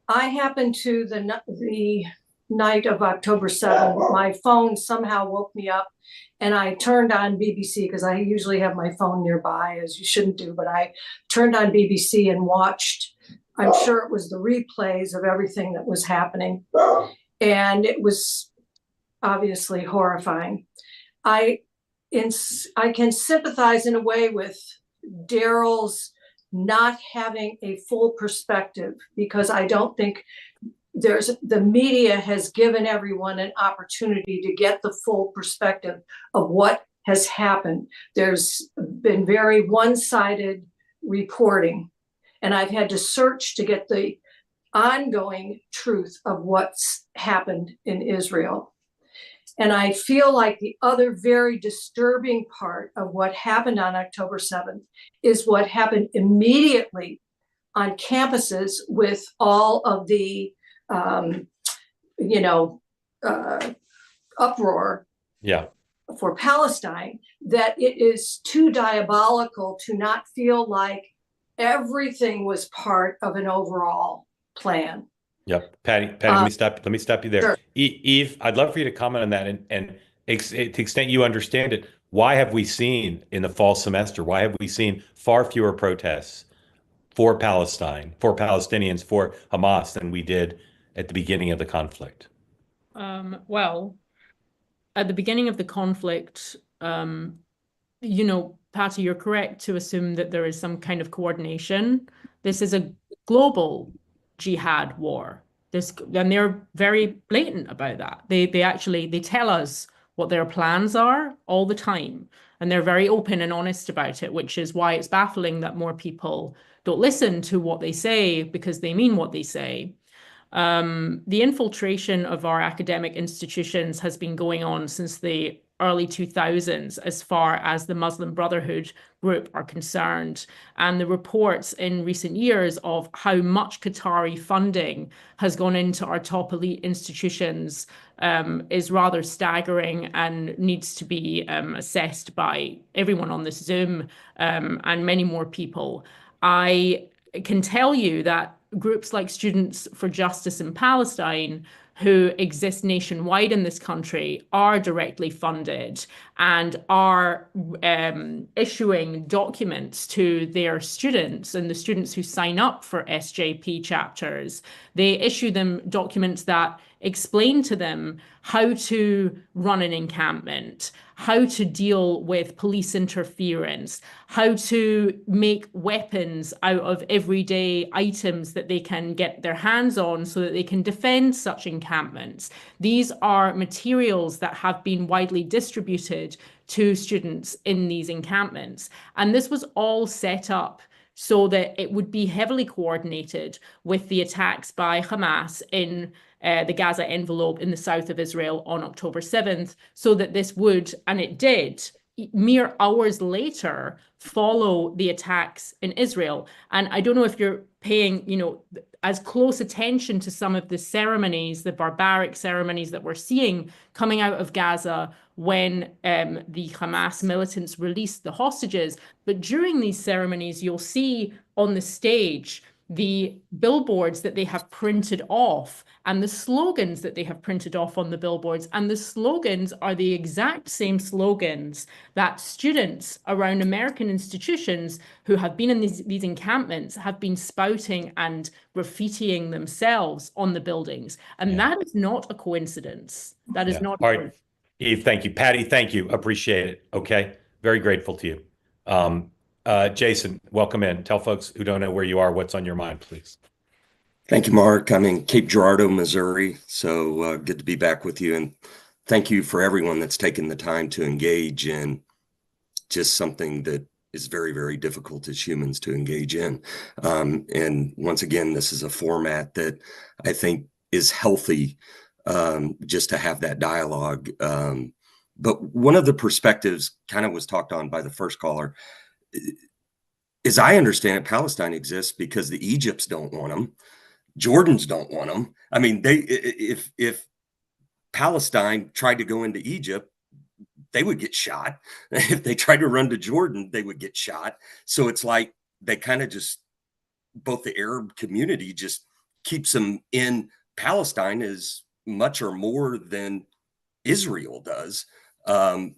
happened to the night of October 7th, my phone somehow woke me up and I turned on BBC because I usually have my phone nearby, as you shouldn't do, but I turned on BBC and watched, I'm sure it was the replays of everything that was happening. And it was obviously horrifying. I can sympathize in a way with Daryl's not having a full perspective, because I don't think the media has given everyone an opportunity to get the full perspective of what has happened. There's been very one-sided reporting, and I've had to search to get the ongoing truth of what's happened in Israel. And I feel like the other very disturbing part of what happened on October 7th is what happened immediately on campuses with all of the uproar for Palestine, that it is too diabolical to not feel like everything was part of an overall plan.
Yep. Patty, let me stop you there. Sure. Eve, I'd love for you to comment on that and to the extent you understand it, why have we seen in the fall semester, why have we seen far fewer protests for Palestine, for Palestinians, for Hamas than we did at the beginning of the conflict?
Well, at the beginning of the conflict, Patty, you're correct to assume that there is some kind of coordination. This is a global jihad war. And they're very blatant about that. They tell us what their plans are all the time. And they're very open and honest about it, which is why it's baffling that more people don't listen to what they say, because they mean what they say. The infiltration of our academic institutions has been going on since the early 2000s, as far as the Muslim Brotherhood group are concerned. And the reports in recent years of how much Qatari funding has gone into our top elite institutions is rather staggering and needs to be assessed by everyone on this Zoom and many more people. I can tell you that groups like Students for Justice in Palestine who exist nationwide in this country are directly funded and are issuing documents to their students and the students who sign up for SJP chapters. They issue them documents that explain to them how to run an encampment, how to deal with police interference, how to make weapons out of everyday items that they can get their hands on so that they can defend such encampments. These are materials that have been widely distributed to students in these encampments. And this was all set up so that it would be heavily coordinated with the attacks by Hamas in the Gaza envelope in the south of Israel on October 7th, so that this would, and it did, mere hours later, follow the attacks in Israel. And I don't know if you're paying, as close attention to some of the ceremonies, the barbaric ceremonies that we're seeing coming out of Gaza when the Hamas militants released the hostages. But during these ceremonies, you'll see on the stage the billboards that they have printed off and the slogans that they have printed off on the billboards. And the slogans are the exact same slogans that students around American institutions who have been in these encampments have been spouting and graffitiing themselves on the buildings. And that is not a coincidence. That is not.
All right, Eve, thank you. Patty, thank you. Appreciate it. Okay. Very grateful to you. Jason, welcome in. Tell folks who don't know where you are, what's on your mind, please.
Thank you, Mark. I'm in Cape Girardeau, Missouri. So good to be back with you. And thank you for everyone that's taken the time to engage in just something that is very, very difficult as humans to engage in. And once again, this is a format that I think is healthy, just to have that dialogue. But one of the perspectives kind of was talked on by the first caller. As I understand it, Palestine exists because the Egypts don't want them. Jordans don't want them. I mean, if Palestine tried to go into Egypt, they would get shot. If they tried to run to Jordan, they would get shot. So it's like they kind of just, both the Arab community just keeps them in Palestine as much or more than Israel does,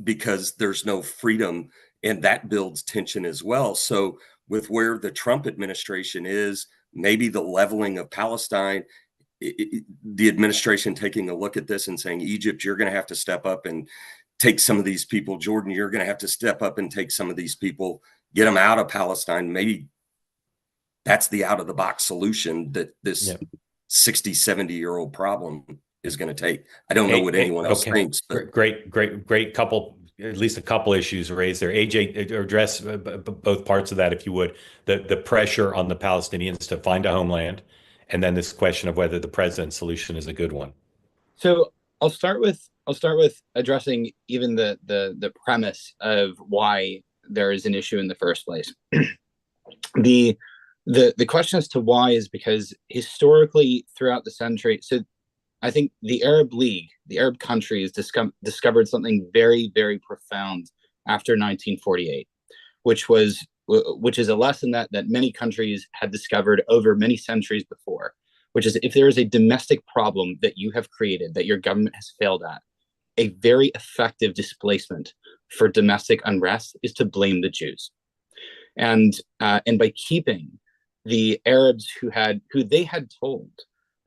because there's no freedom. And that builds tension as well. So with where the Trump administration is, maybe the leveling of Palestine, the administration taking a look at this and saying, Egypt, you're going to have to step up and take some of these people. Jordan, you're going to have to step up and take some of these people, get them out of Palestine. Maybe that's the out of the box solution that this 60, 70-year-old problem is going to take. I don't know what anyone else thinks. But
Great couple. At least a couple issues raised there. AJ, address both parts of that, if you would. The pressure on the Palestinians to find a homeland, and then this question of whether the president's solution is a good one.
So I'll start with addressing even the premise of why there is an issue in the first place. The question as to why is because historically throughout the century, so I think the Arab League, the Arab countries discovered something very, very profound after 1948, which is a lesson that many countries had discovered over many centuries before, which is if there is a domestic problem that you have created, that your government has failed at, a very effective displacement for domestic unrest is to blame the Jews. And by keeping the Arabs who they had told,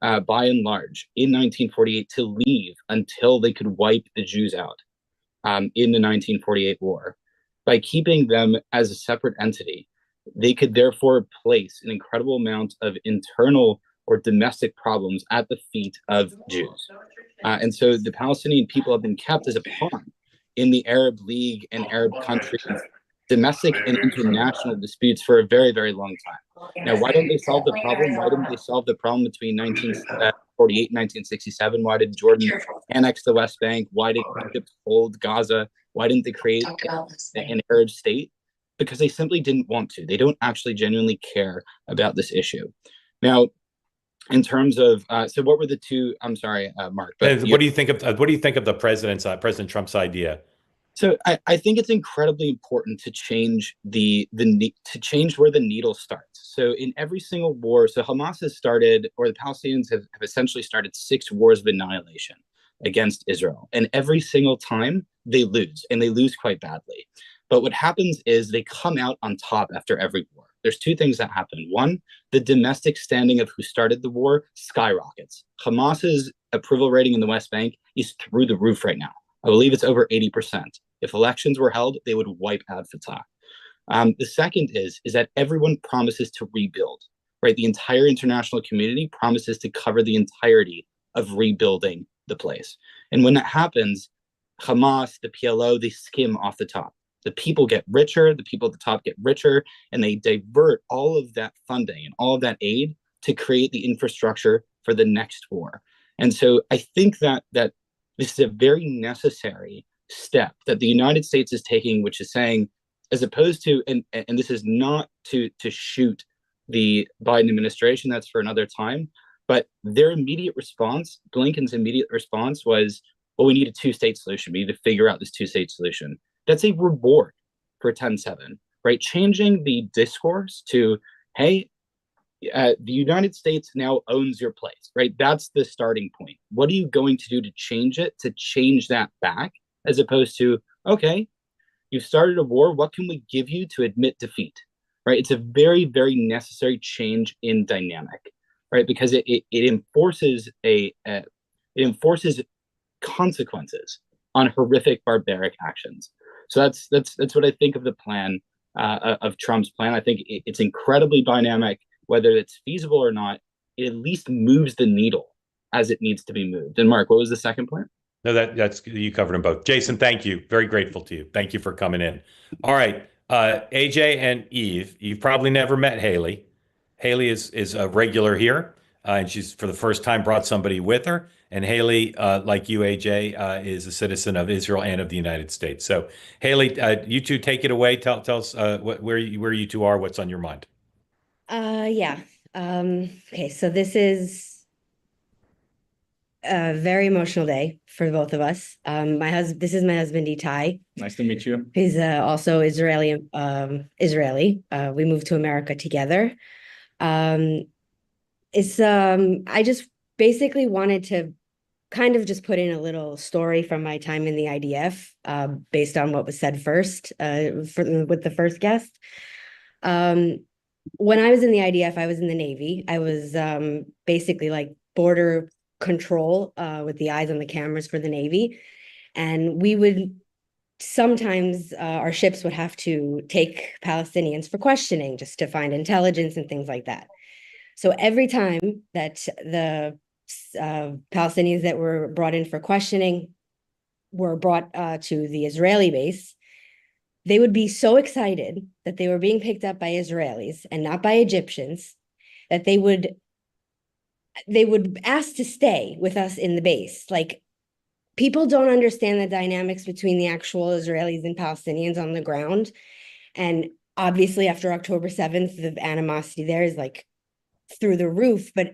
by and large, in 1948 to leave until they could wipe the Jews out in the 1948 war. By keeping them as a separate entity, they could therefore place an incredible amount of internal or domestic problems at the feet of Jews. And so the Palestinian people have been kept as a pawn in the Arab League and Arab countries' domestic and international disputes for a very, very long time. Now, why don't they solve the problem? Why didn't they solve the problem between 1948 and 1967? Why did Jordan annex the West Bank? Why did Egypt hold Gaza? Why didn't they create an Arab state? Because they simply didn't want to. They don't actually genuinely care about this issue. Now, in terms of, so what were the two? I'm sorry, Mark.
But what do you think of the President Trump's idea?
So I think it's incredibly important to change to change where the needle starts. So in every single war, so Hamas has started, or the Palestinians have essentially started 6 wars of annihilation against Israel. And every single time they lose, and they lose quite badly. But what happens is they come out on top after every war. There's 2 things that happen. One, the domestic standing of who started the war skyrockets. Hamas's approval rating in the West Bank is through the roof right now. I believe it's over 80%. If elections were held, they would wipe out Fatah. The second is that everyone promises to rebuild, right? The entire international community promises to cover the entirety of rebuilding the place. And when that happens, Hamas, the PLO, they skim off the top. The people get richer, the people at the top get richer, and they divert all of that funding and all of that aid to create the infrastructure for the next war. And so I think that this is a very necessary step that the United States is taking, which is saying, as opposed to, and this is not to shoot the Biden administration, that's for another time, but their immediate response, Blinken's immediate response was, well, we need a 2-state solution. We need to figure out this 2-state solution. That's a reward for 10-7, right? Changing the discourse to, hey, the United States now owns your place, right? That's the starting point. What are you going to do to change it, to change that back, as opposed to, okay, you've started a war. What can we give you to admit defeat, right? It's a very, very necessary change in dynamic, right? Because it enforces it enforces consequences on horrific, barbaric actions. So that's what I think of the plan of Trump's plan. I think it's incredibly dynamic. Whether it's feasible or not, it at least moves the needle as it needs to be moved. And Mark, what was the second point?
No, that's you covered them both. Jason, thank you. Very grateful to you. Thank you for coming in. All right. AJ and Eve, you've probably never met Haley. Haley is a regular here, and she's for the first time brought somebody with her. And Haley, like you, AJ, is a citizen of Israel and of the United States. So, Haley, you two take it away. Tell us where you two are, what's on your mind.
Yeah. Okay, so this is a very emotional day for both of us. This is my husband, Itai.
Nice to meet you.
He's also Israeli. We moved to America together. I just basically wanted to kind of just put in a little story from my time in the IDF, based on what was said first, with the first guest. When I was in the IDF, I was in the Navy. I was basically like border control, with the eyes on the cameras for the Navy. And we would sometimes, our ships would have to take Palestinians for questioning just to find intelligence and things like that. So every time that the Palestinians that were brought in for questioning were brought to the Israeli base, they would be so excited that they were being picked up by Israelis and not by Egyptians, that they would ask to stay with us in the base. Like, people don't understand the dynamics between the actual Israelis and Palestinians on the ground. And obviously after October 7th, the animosity there is like through the roof. But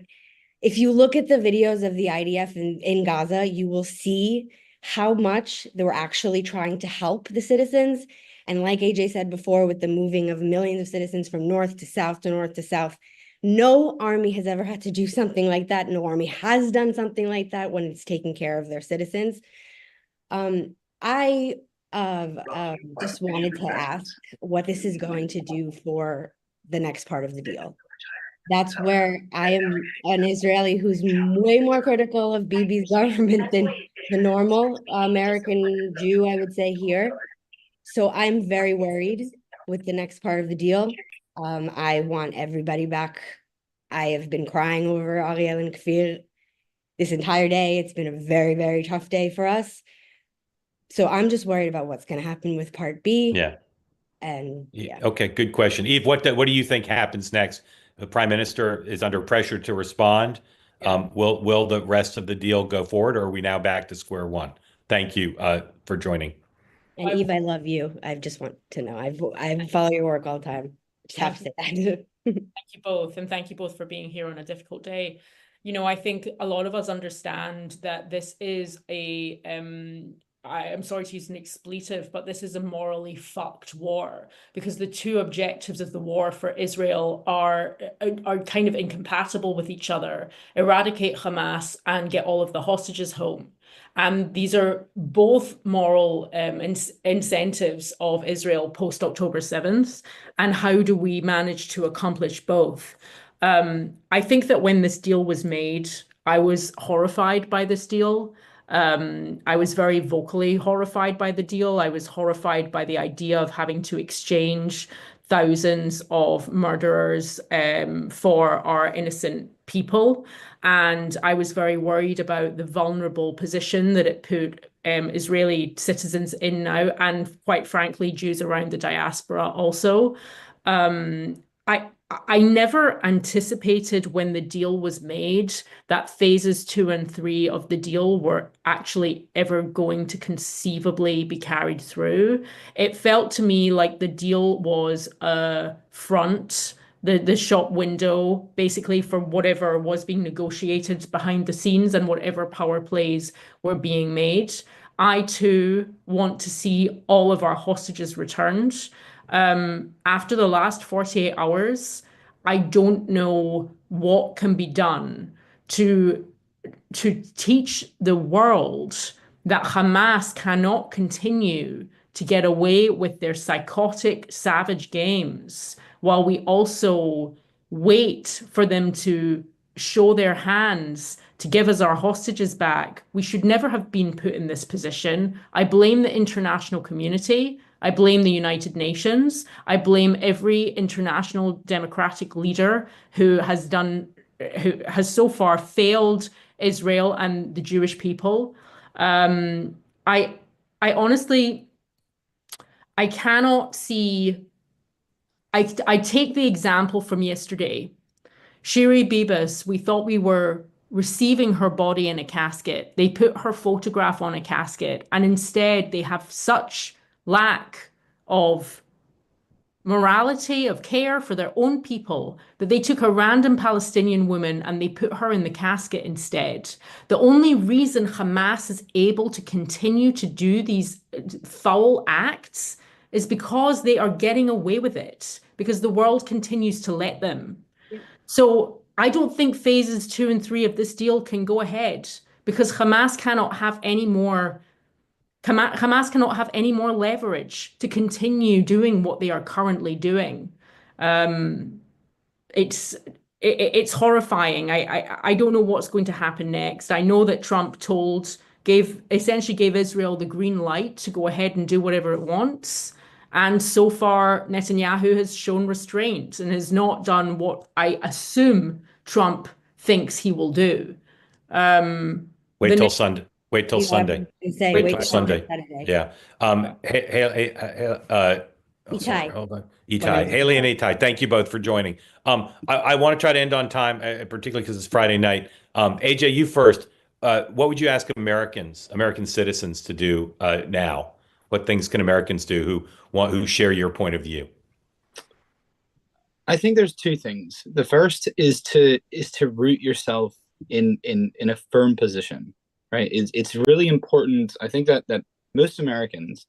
if you look at the videos of the IDF in Gaza, you will see how much they were actually trying to help the citizens. And like AJ said before, with the moving of millions of citizens from north to south to north to south, no army has ever had to do something like that. No army has done something like that when it's taking care of their citizens. I just wanted to ask what this is going to do for the next part of the deal. That's where I am an Israeli who's way more critical of Bibi's government than the normal American Jew, I would say, here. So I'm very worried with the next part of the deal. I want everybody back. I have been crying over Ariel and Kfir this entire day. It's been a very, very tough day for us. So I'm just worried about what's going to happen with Part B.
Yeah.
And yeah.
Okay, good question. Eve, what do you think happens next? The Prime Minister is under pressure to respond. Will the rest of the deal go forward, or are we now back to square one? Thank you for joining.
And Eve, I love you. I just want to know. I follow your work all the time. Just have to say that.
Thank you both, and thank you both for being here on a difficult day. You know, I think a lot of us understand that this is a I am sorry to use an expletive, but this is a morally fucked war, because the two objectives of the war for Israel are kind of incompatible with each other: eradicate Hamas and get all of the hostages home. And these are both moral incentives of Israel post October 7th. And how do we manage to accomplish both? I think that when this deal was made, I was horrified by this deal. I was very vocally horrified by the deal. I was horrified by the idea of having to exchange thousands of murderers for our innocent people. And I was very worried about the vulnerable position that it put Israeli citizens in now, and quite frankly, Jews around the diaspora also. I never anticipated when the deal was made that phases 2 and 3 of the deal were actually ever going to conceivably be carried through. It felt to me like the deal was a front, the shop window, basically, for whatever was being negotiated behind the scenes and whatever power plays were being made. I too want to see all of our hostages returned. After the last 48 hours, I don't know what can be done to teach the world that Hamas cannot continue to get away with their psychotic, savage games while we also wait for them to show their hands to give us our hostages back. We should never have been put in this position. I blame the international community. I blame the United Nations. I blame every international democratic leader who has so far failed Israel and the Jewish people. I honestly, I cannot see. I take the example from yesterday. Shiri Bibas, we thought we were receiving her body in a casket. They put her photograph on a casket, and instead they have such lack of morality, of care for their own people, that they took a random Palestinian woman and they put her in the casket instead. The only reason Hamas is able to continue to do these foul acts is because they are getting away with it, because the world continues to let them. So I don't think phases 2 and 3 of this deal can go ahead, because Hamas cannot have any more leverage to continue doing what they are currently doing. It's horrifying. I don't know what's going to happen next. I know that Trump essentially gave Israel the green light to go ahead and do whatever it wants. And so far, Netanyahu has shown restraint and has not done what I assume Trump thinks he will do.
Wait till Sunday. Wait till Sunday.
Wait
till Sunday.
Saturday.
Yeah.
Itai.
Hold on. Itai. Haley and Itai, thank you both for joining. I want to try to end on time, particularly because it's Friday night. AJ, you first. What would you ask American citizens to do now? What things can Americans do who share your point of view?
I think there's two things. The first is to root yourself in a firm position, right? It's really important. I think that most Americans,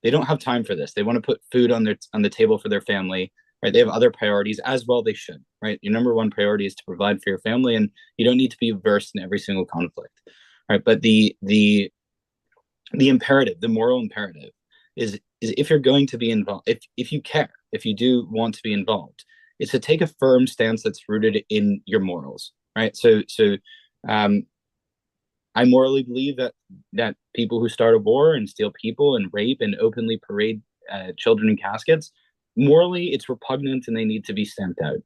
they don't have time for this. They want to put food on the table for their family, right? They have other priorities, as well they should, right? Your number one priority is to provide for your family, and you don't need to be versed in every single conflict, right? But the imperative, the moral imperative, is if you're going to be involved, if you care, if you do want to be involved, it's to take a firm stance that's rooted in your morals, right? So I morally believe that people who start a war and steal people and rape and openly parade children in caskets, morally it's repugnant and they need to be stamped out.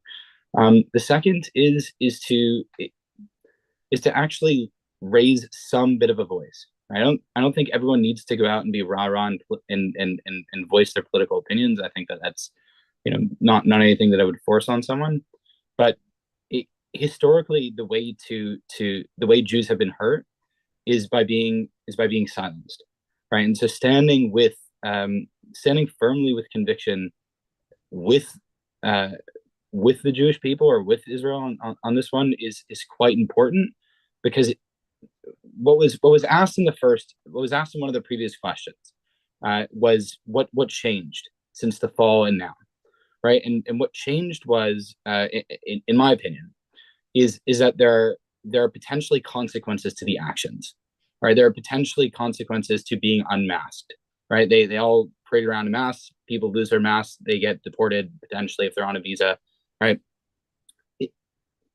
The second is to actually raise some bit of a voice. I don't think everyone needs to go out and be rah-rah and voice their political opinions. I think that's not anything that I would force on someone. But historically, the way Jews have been hurt is by being silenced, right? And so standing firmly with conviction with the Jewish people or with Israel on this one is quite important, because what was asked in one of the previous questions was what changed since the fall and now, right? And what changed was, in my opinion, is that there are potentially consequences to the actions, right? There are potentially consequences to being unmasked, right? They all parade around in masks. People lose their masks. They get deported potentially if they're on a visa, right?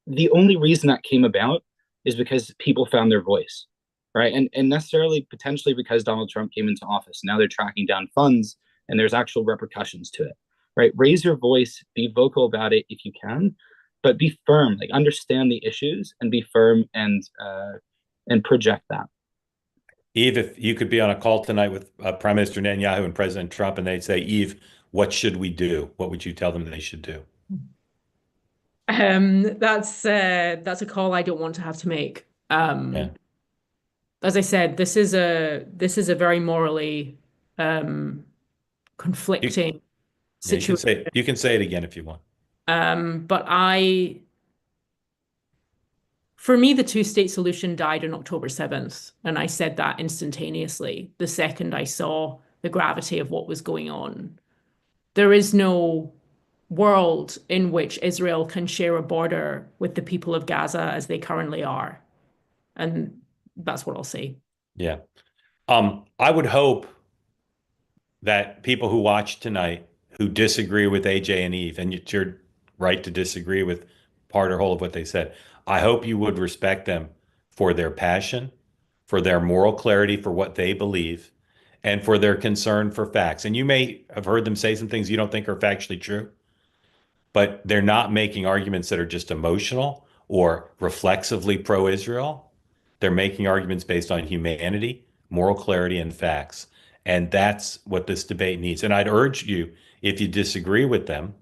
The only reason that came about is because people found their voice, right? And necessarily potentially because Donald Trump came into office. Now they're tracking down funds and there's actual repercussions to it, right? Raise your voice, be vocal about it if you can, but be firm, like understand the issues and be firm and project that.
Eve, if you could be on a call tonight with Prime Minister Netanyahu and President Trump, and they'd say, Eve, what should we do? What would you tell them they should do?
That's a call I don't want to have to make.
Yeah.
As I said, this is a very morally conflicting situation.
You can say it again if you want.
But for me, the two-state solution died on October 7th, and I said that instantaneously the second I saw the gravity of what was going on. There is no world in which Israel can share a border with the people of Gaza as they currently are. And that's what I'll say.
Yeah. I would hope that people who watch tonight who disagree with AJ and Eve, and it's your right to disagree with part or whole of what they said, I hope you would respect them for their passion, for their moral clarity, for what they believe, and for their concern for facts. And you may have heard them say some things you don't think are factually true, but they're not making arguments that are just emotional or reflexively pro-Israel. They're making arguments based on humanity, moral clarity, and facts. And that's what this debate needs. And I'd urge you, if you disagree with them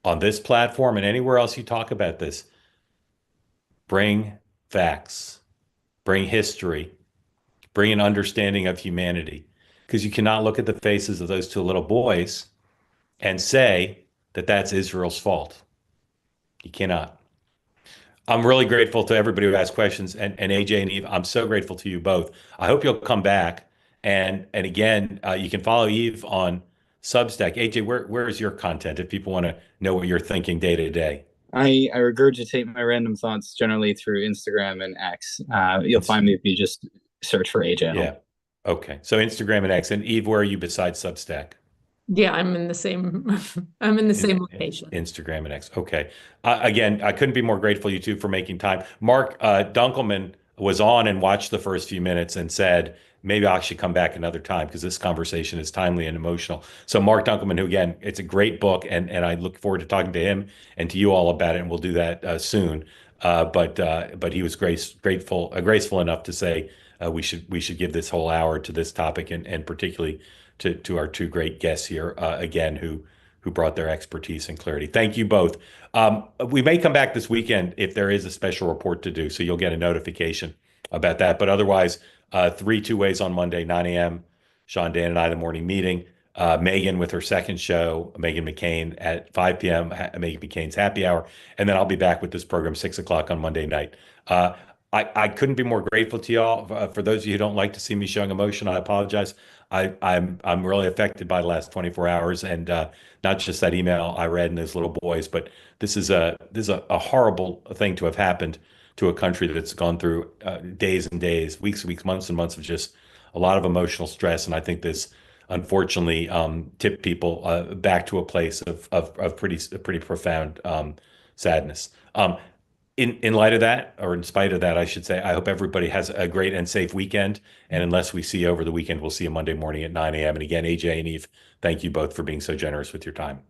on this platform and anywhere else you talk about this, bring facts, bring history, bring an understanding of humanity. Because you cannot look at the faces of those two little boys and say that that's Israel's fault. You cannot. I'm really grateful to everybody who asked questions, and AJ and Eve, I'm so grateful to you both. I hope you'll come back. And again, you can follow Eve on Substack. AJ, where is your content if people want to know what you're thinking day to day?
I regurgitate my random thoughts generally through Instagram and X. You'll find me if you just search for AJ.
Yeah. Okay. So Instagram and X. And Eve, where are you besides Substack?
Yeah, I'm in the same location.
Instagram and X. Okay. Again, I couldn't be more grateful you two for making time. Mark Dunkelman was on and watched the first few minutes and said, maybe I should come back another time because this conversation is timely and emotional. So Mark Dunkelman, who again, it's a great book, and I look forward to talking to him and to you all about it, and we'll do that soon. But he was graceful enough to say we should give this whole hour to this topic, and particularly to our two great guests here again who brought their expertise and clarity. Thank you both. We may come back this weekend if there is a special report to do, so you'll get a notification about that. But otherwise, 3 2-ways on Monday, 9 a.m. Sean, Dan, and I, the morning meeting. Megan with her second show, Megan McCain at 5 p.m. Megan McCain's Happy Hour, and then I'll be back with this program 6 o'clock on Monday night. I couldn't be more grateful to y'all. For those of you who don't like to see me showing emotion, I apologize. I'm really affected by the last 24 hours, and not just that email I read and those little boys, but this is a horrible thing to have happened to a country that's gone through days and days, weeks, months and months of just a lot of emotional stress. And I think this unfortunately tipped people back to a place of pretty profound sadness. In light of that, or in spite of that, I should say, I hope everybody has a great and safe weekend. And unless we see you over the weekend, we'll see you Monday morning at 9 a.m. And again, AJ and Eve, thank you both for being so generous with your time.